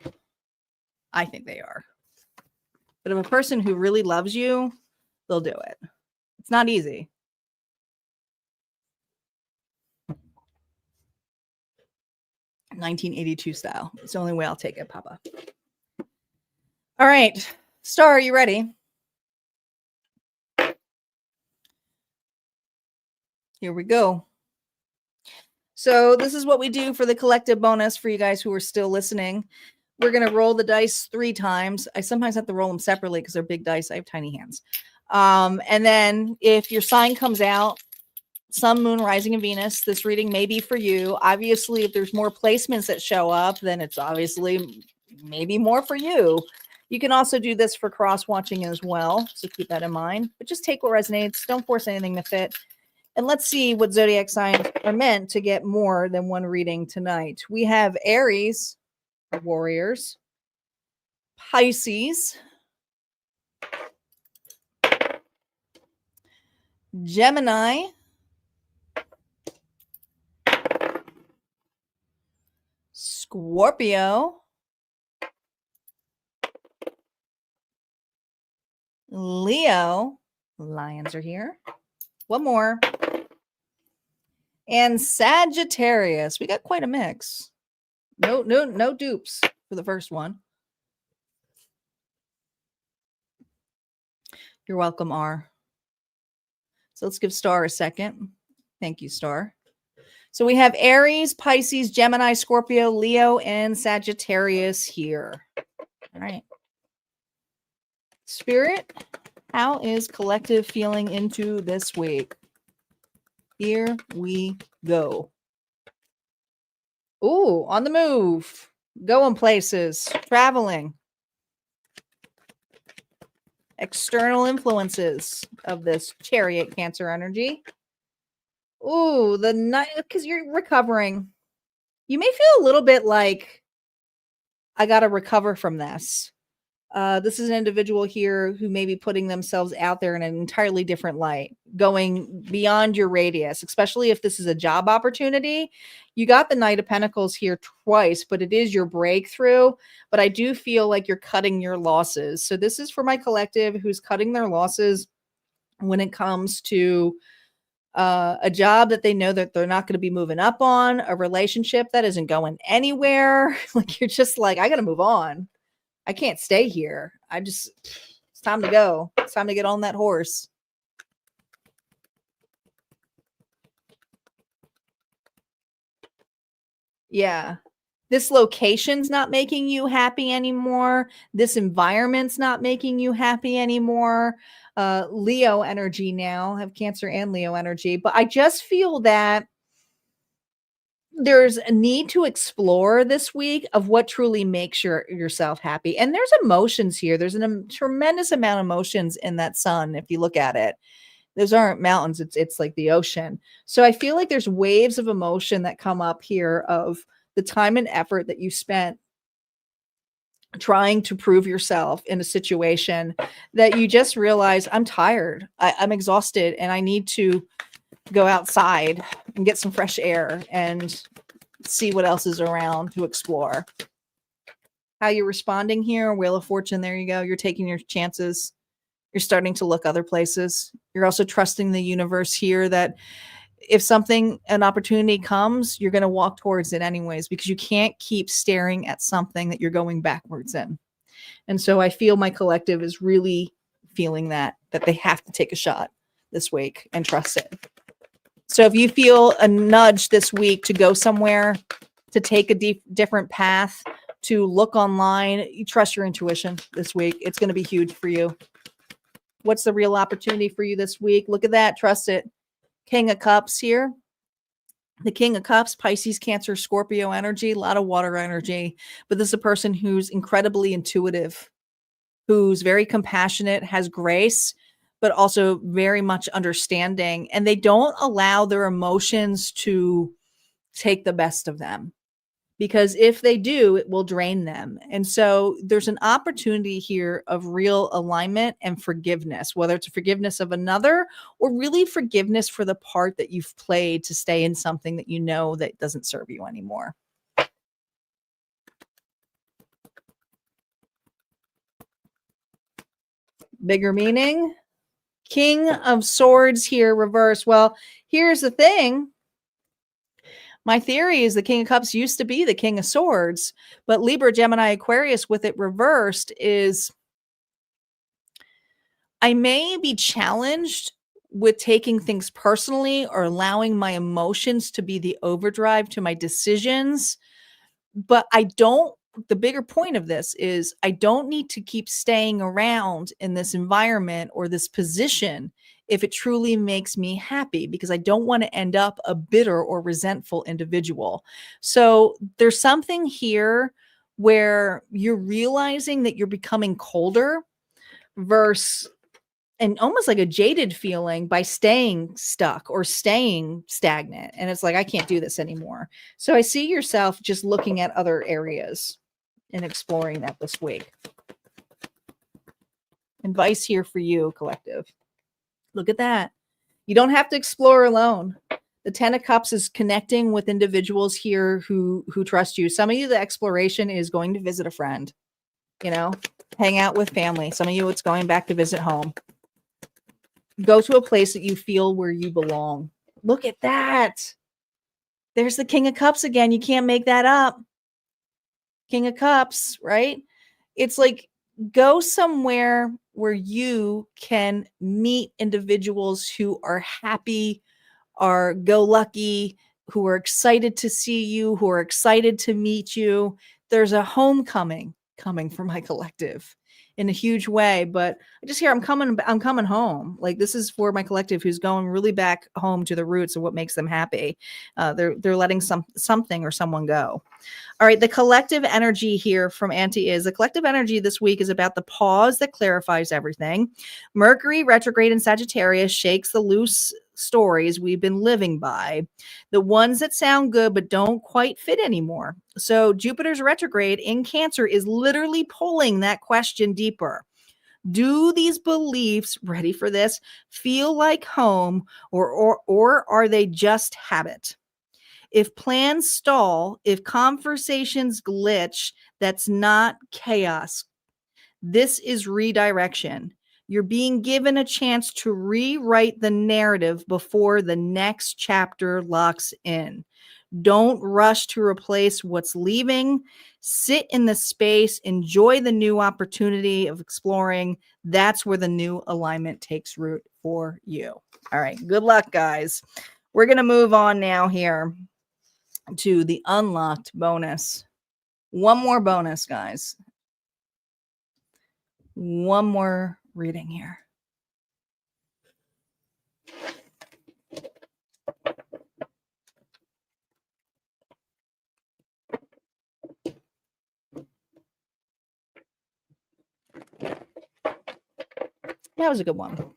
I think they are. But if a person who really loves you, they'll do it. It's not easy. (1982) style. It's the only way I'll take it, Papa. All right. Star, are you ready? Here we go. So this is what we do for the collective bonus for you guys who are still listening. We're going to roll the dice 3 times. I sometimes have to roll them separately because they're big dice. I have tiny hands. And then if your sign comes out, Sun, Moon, Rising, and Venus, this reading may be for you. Obviously, if there's more placements that show up, then it's obviously maybe more for you. You can also do this for cross-watching as well, so keep that in mind. But just take what resonates. Don't force anything to fit. And let's see what zodiac signs are meant to get more than one reading tonight. We have Aries, warriors, Pisces, Gemini, Scorpio, Leo, lions are here. One more. And Sagittarius. We got quite a mix. No dupes for the first one. You're welcome, R. So let's give Star a second. Thank you, Star. So we have Aries, Pisces, Gemini, Scorpio, Leo, and Sagittarius here. All right. Spirit, how is collective feeling into this week? Here we go. Ooh, on the move. Going places. Traveling. External influences of this Chariot Cancer energy. Ooh, the night, because you're recovering. You may feel a little bit like, I got to recover from this. This is an individual here who may be putting themselves out there in an entirely different light, going beyond your radius, especially if this is a job opportunity. You got the Knight of Pentacles here twice, but it is your breakthrough. But I do feel like you're cutting your losses. So this is for my collective who's cutting their losses when it comes to a job that they know that they're not going to be moving up on, a relationship that isn't going anywhere. Like you're just like, I got to move on. I can't stay here. It's time to go. It's time to get on that horse. Yeah. This location's not making you happy anymore. This environment's not making you happy anymore. Leo energy now. I have Cancer and Leo energy. But I just feel that there's a need to explore this week of what truly makes yourself happy. And there's emotions here. There's a tremendous amount of emotions in that sun. If you look at it, those aren't mountains. It's like the ocean. So I feel like there's waves of emotion that come up here of the time and effort that you spent trying to prove yourself in a situation that you just realize, I'm tired. I'm exhausted and I need to go outside and get some fresh air and see what else is around to explore. How you're responding here, Wheel of Fortune, there you go. You're taking your chances. You're starting to look other places. You're also trusting the universe here that if an opportunity comes, you're going to walk towards it anyways, because you can't keep staring at something that you're going backwards in. And so I feel my collective is really feeling that they have to take a shot this week and trust it. So if you feel a nudge this week to go somewhere, to take a different path, to look online, you trust your intuition this week. It's going to be huge for you. What's the real opportunity for you this week? Look at that. Trust it. King of Cups here. The King of Cups, Pisces, Cancer, Scorpio energy, a lot of water energy. But this is a person who's incredibly intuitive, who's very compassionate, has grace, but also very much understanding. And they don't allow their emotions to take the best of them. because if they do, it will drain them. And so there's an opportunity here of real alignment and forgiveness, whether it's forgiveness of another or really forgiveness for the part that you've played to stay in something that you know that doesn't serve you anymore. Bigger meaning? King of Swords here, reverse. Well, here's the thing. My theory is the King of Cups used to be the King of Swords, but Libra, Gemini, Aquarius with it reversed is I may be challenged with taking things personally or allowing my emotions to be the overdrive to my decisions. But the bigger point of this is I don't need to keep staying around in this environment or this position if it truly makes me happy, because I don't want to end up a bitter or resentful individual. So there's something here where you're realizing that you're becoming colder versus and almost like a jaded feeling by staying stuck or staying stagnant. And it's like, I can't do this anymore. So I see yourself just looking at other areas and exploring that this week. Advice here for you, collective. Look at that. You don't have to explore alone. The 10 of Cups is connecting with individuals here who trust you. Some of you, the exploration is going to visit a friend, hang out with family. Some of you, it's going back to visit home. Go to a place that you feel where you belong. Look at that. There's the King of Cups again. You can't make that up. King of Cups, right? It's like go somewhere where you can meet individuals who are happy, are go lucky, who are excited to see you, who are excited to meet you. There's a homecoming coming for my collective in a huge way, but I just hear I'm coming home. Like this is for my collective who's going really back home to the roots of what makes them happy. They're letting something or someone go. All right, the collective energy here from Auntie is the collective energy this week is about the pause that clarifies everything. Mercury retrograde in Sagittarius shakes the loose stories we've been living by, the ones that sound good but don't quite fit anymore. So Jupiter's retrograde in Cancer is literally pulling that question deeper. Do these beliefs, ready for this, feel like home or are they just habit? If plans stall, if conversations glitch, that's not chaos. This is redirection. You're being given a chance to rewrite the narrative before the next chapter locks in. Don't rush to replace what's leaving. Sit in the space. Enjoy the new opportunity of exploring. That's where the new alignment takes root for you. All right. Good luck, guys. We're going to move on now here to the unlocked bonus. One more bonus, guys. One more reading here. That was a good one.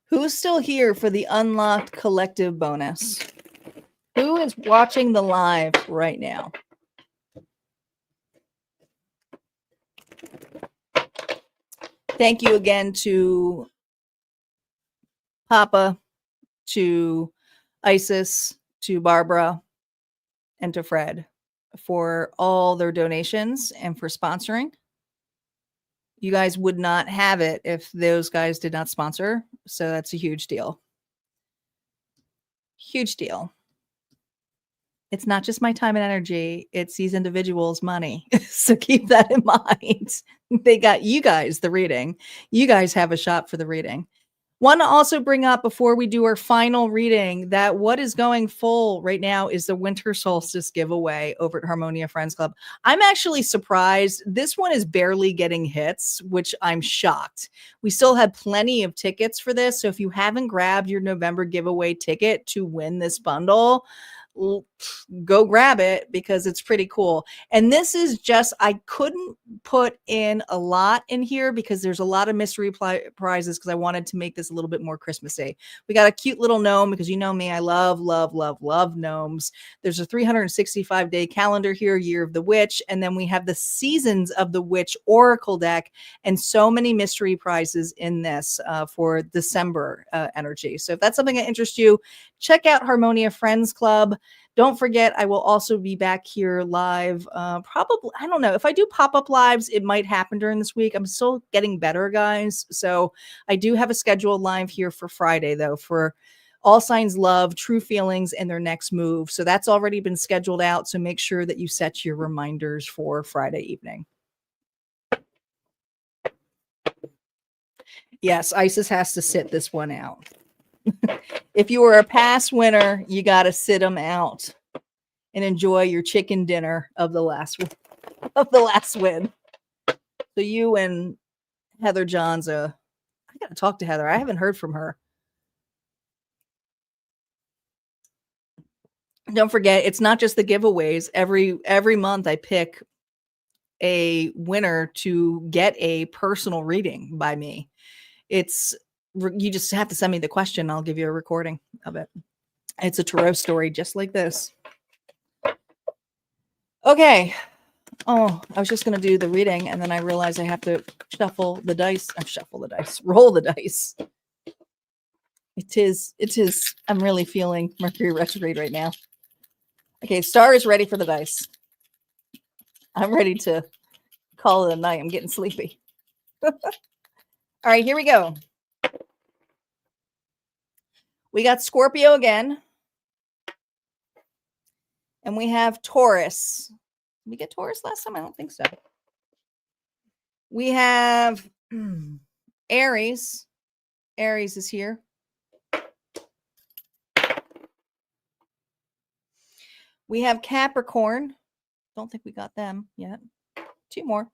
Who's still here for the unlocked collective bonus? Who is watching the live right now? Thank you again to Papa, to Isis, to Barbara, and to Fred for all their donations and for sponsoring. You guys would not have it if those guys did not sponsor. So that's a huge deal. Huge deal. It's not just my time and energy. It's these individuals' money. So keep that in mind. They got you guys the reading. You guys have a shot for the reading. Want to also bring up before we do our final reading that what is going full right now is the winter solstice giveaway over at Harmonia Friends Club. I'm actually surprised. This one is barely getting hits, which I'm shocked. We still have plenty of tickets for this. So if you haven't grabbed your November giveaway ticket to win this bundle, go grab it because it's pretty cool. And this is just, I couldn't put in a lot in here because there's a lot of mystery prizes because I wanted to make this a little bit more Christmassy. We got a cute little gnome because you know me, I love, love, love, love gnomes. There's a 365-day calendar here, Year of the Witch, and then we have the Seasons of the Witch Oracle deck and so many mystery prizes in this for December energy. So if that's something that interests you, check out Harmonia Friends Club. Don't forget, I will also be back here live. Probably, I don't know. If I do pop-up lives, it might happen during this week. I'm still getting better, guys. So I do have a scheduled live here for Friday, though, for All Signs Love, True Feelings, and their next move. So that's already been scheduled out. So make sure that you set your reminders for Friday evening. Yes, Isis has to sit this one out. If you were a past winner, you got to sit them out and enjoy your chicken dinner of the last win. So you and Heather Johns, I got to talk to Heather. I haven't heard from her. Don't forget, it's not just the giveaways. Every month I pick a winner to get a personal reading by me. You just have to send me the question. I'll give you a recording of it. It's a tarot story just like this. Okay. Oh, I was just going to do the reading and then I realized I have to roll the dice. It is. I'm really feeling Mercury retrograde right now. Okay. Star is ready for the dice. I'm ready to call it a night. I'm getting sleepy. All right, here we go. We got Scorpio again. And we have Taurus. Did we get Taurus last time? I don't think so. We have Aries. Aries is here. We have Capricorn. Don't think we got them yet. 2 more.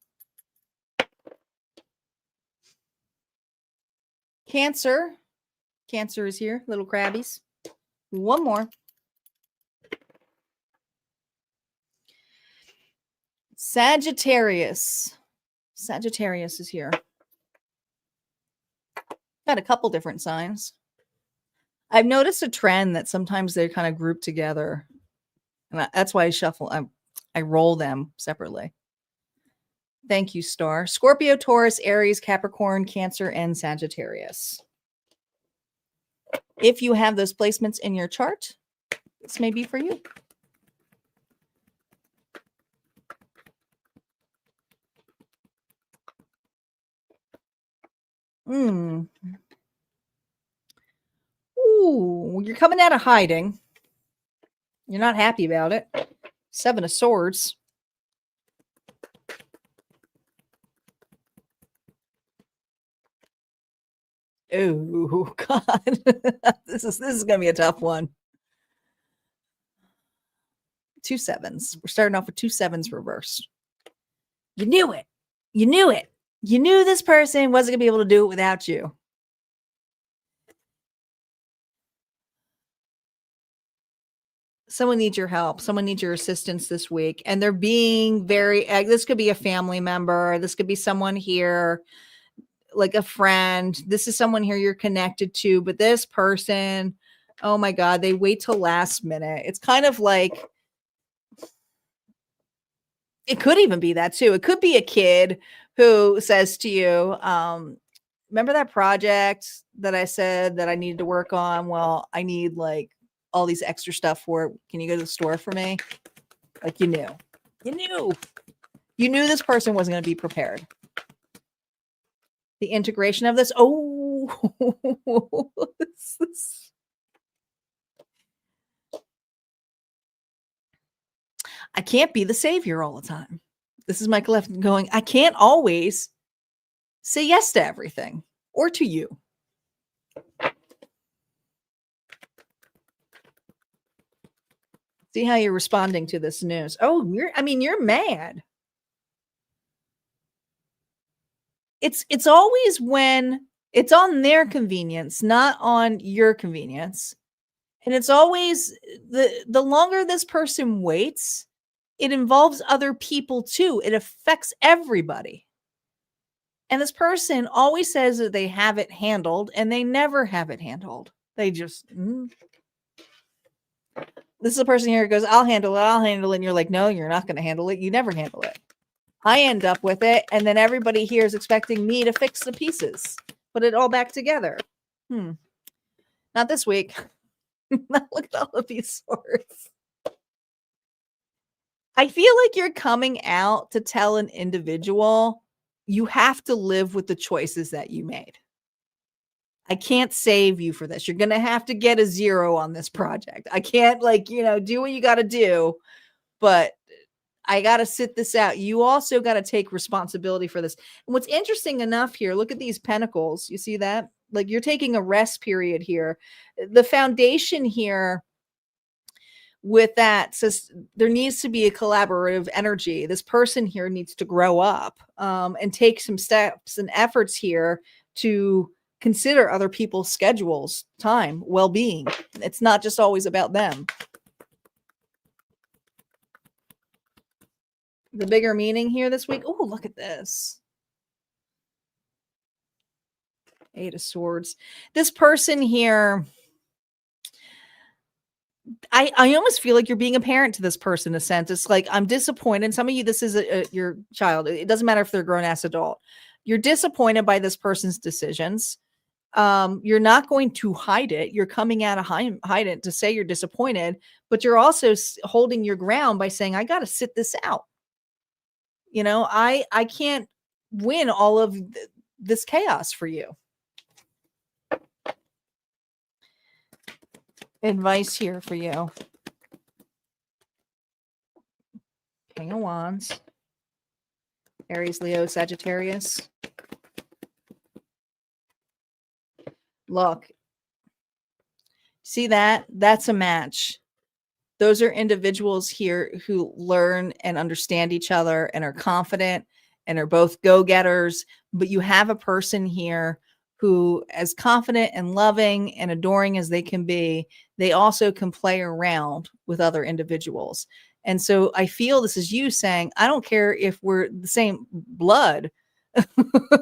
Cancer. Cancer is here. Little crabbies. 1 more. Sagittarius. Sagittarius is here. Got a couple different signs. I've noticed a trend that sometimes they're kind of grouped together. And that's why I shuffle. I roll them separately. Thank you, Star. Scorpio, Taurus, Aries, Capricorn, Cancer, and Sagittarius. If you have those placements in your chart, this may be for you. Ooh, you're coming out of hiding. You're not happy about it. 7 of Swords. Oh God, this is going to be a tough one. 2 7s. We're starting off with 2 7s reversed. You knew it. You knew it. You knew this person wasn't going to be able to do it without you. Someone needs your help. Someone needs your assistance this week. And they're being very, this could be a family member. This could be someone here, like a friend. This is someone here you're connected to. But this person, oh my God, they wait till last minute. It's kind of like, it could even be that too. It could be a kid who says to you, remember that project that I said that I needed to work on? Well, I need like all these extra stuff for it. Can you go to the store for me? Like you knew this person wasn't going to be prepared. The integration of this. Oh, I can't be the savior all the time. This is Michael F. going, I can't always say yes to everything or to you. See how you're responding to this news. Oh, you're mad. It's always when it's on their convenience, not on your convenience. And it's always the longer this person waits, it involves other people too. It affects everybody. And this person always says that they have it handled, and they never have it handled. They just, This is a person here who goes, I'll handle it. I'll handle it. And you're like, no, you're not going to handle it. You never handle it. I end up with it. And then everybody here is expecting me to fix the pieces, put it all back together. Not this week. Look at all of these swords. I feel like you're coming out to tell an individual you have to live with the choices that you made. I can't save you for this. You're going to have to get a 0 on this project. I can't do what you got to do, but I got to sit this out. You also got to take responsibility for this. And what's interesting enough here, look at these pentacles. You see that? Like, you're taking a rest period here. The foundation here with that says there needs to be a collaborative energy. This person here needs to grow up and take some steps and efforts here to consider other people's schedules, time, well-being. It's not just always about them. The bigger meaning here this week. Oh, look at this. 8 of Swords. This person here, I almost feel like you're being a parent to this person in a sense. It's like, I'm disappointed. Some of you, this is your child. It doesn't matter if they're a grown-ass adult. You're disappointed by this person's decisions. You're not going to hide it. You're coming out of hide it to say you're disappointed, but you're also holding your ground by saying, I got to sit this out. I can't win all of this chaos for you. Advice here for you. King of Wands. Aries, Leo, Sagittarius. Look. See that? That's a match. Those are individuals here who learn and understand each other and are confident and are both go-getters. But you have a person here who, as confident and loving and adoring as they can be, they also can play around with other individuals. And so I feel this is you saying, I don't care if we're the same blood.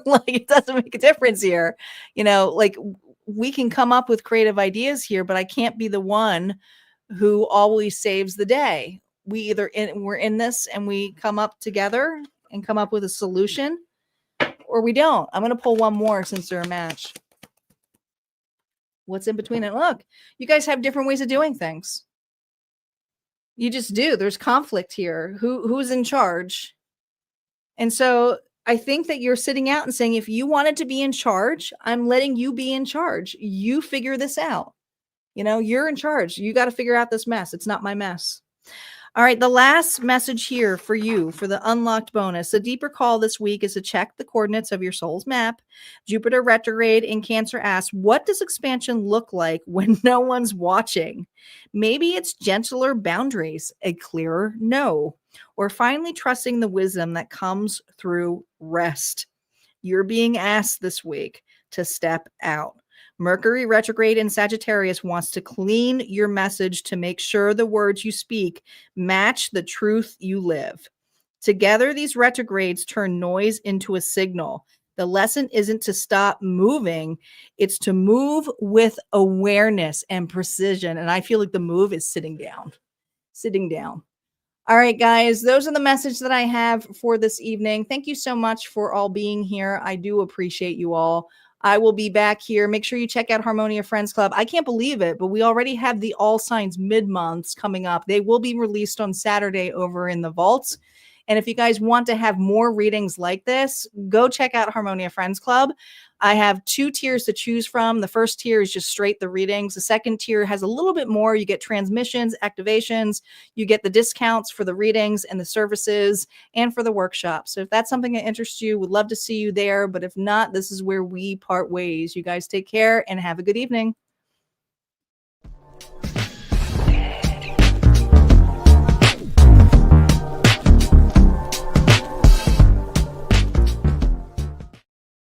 Like, it doesn't make a difference here. Like, we can come up with creative ideas here, but I can't be the one who always saves the day. We're in this and we come up together and come up with a solution, or we don't. I'm going to pull one more since they're a match. What's in between it? Look, you guys have different ways of doing things. You just do. There's conflict here. Who's in charge? And so I think that you're sitting out and saying, if you wanted to be in charge, I'm letting you be in charge. You figure this out. You're in charge. You got to figure out this mess. It's not my mess. All right. The last message here for you for the unlocked bonus. The deeper call this week is to check the coordinates of your soul's map. Jupiter retrograde in Cancer asks, what does expansion look like when no one's watching? Maybe it's gentler boundaries, a clearer no, or finally trusting the wisdom that comes through rest. You're being asked this week to step out. Mercury retrograde in Sagittarius wants to clean your message to make sure the words you speak match the truth you live. Together, these retrogrades turn noise into a signal. The lesson isn't to stop moving. It's to move with awareness and precision. And I feel like the move is sitting down. All right, guys, those are the messages that I have for this evening. Thank you so much for all being here. I do appreciate you all. I will be back here. Make sure you check out Harmonia Friends Club. I can't believe it, but we already have the All Signs mid-months coming up. They will be released on Saturday over in the vaults. And if you guys want to have more readings like this, go check out Harmonia Friends Club. I have 2 tiers to choose from. The first tier is just straight the readings. The second tier has a little bit more. You get transmissions, activations. You get the discounts for the readings and the services and for the workshop. So if that's something that interests you, would love to see you there. But if not, this is where we part ways. You guys take care and have a good evening.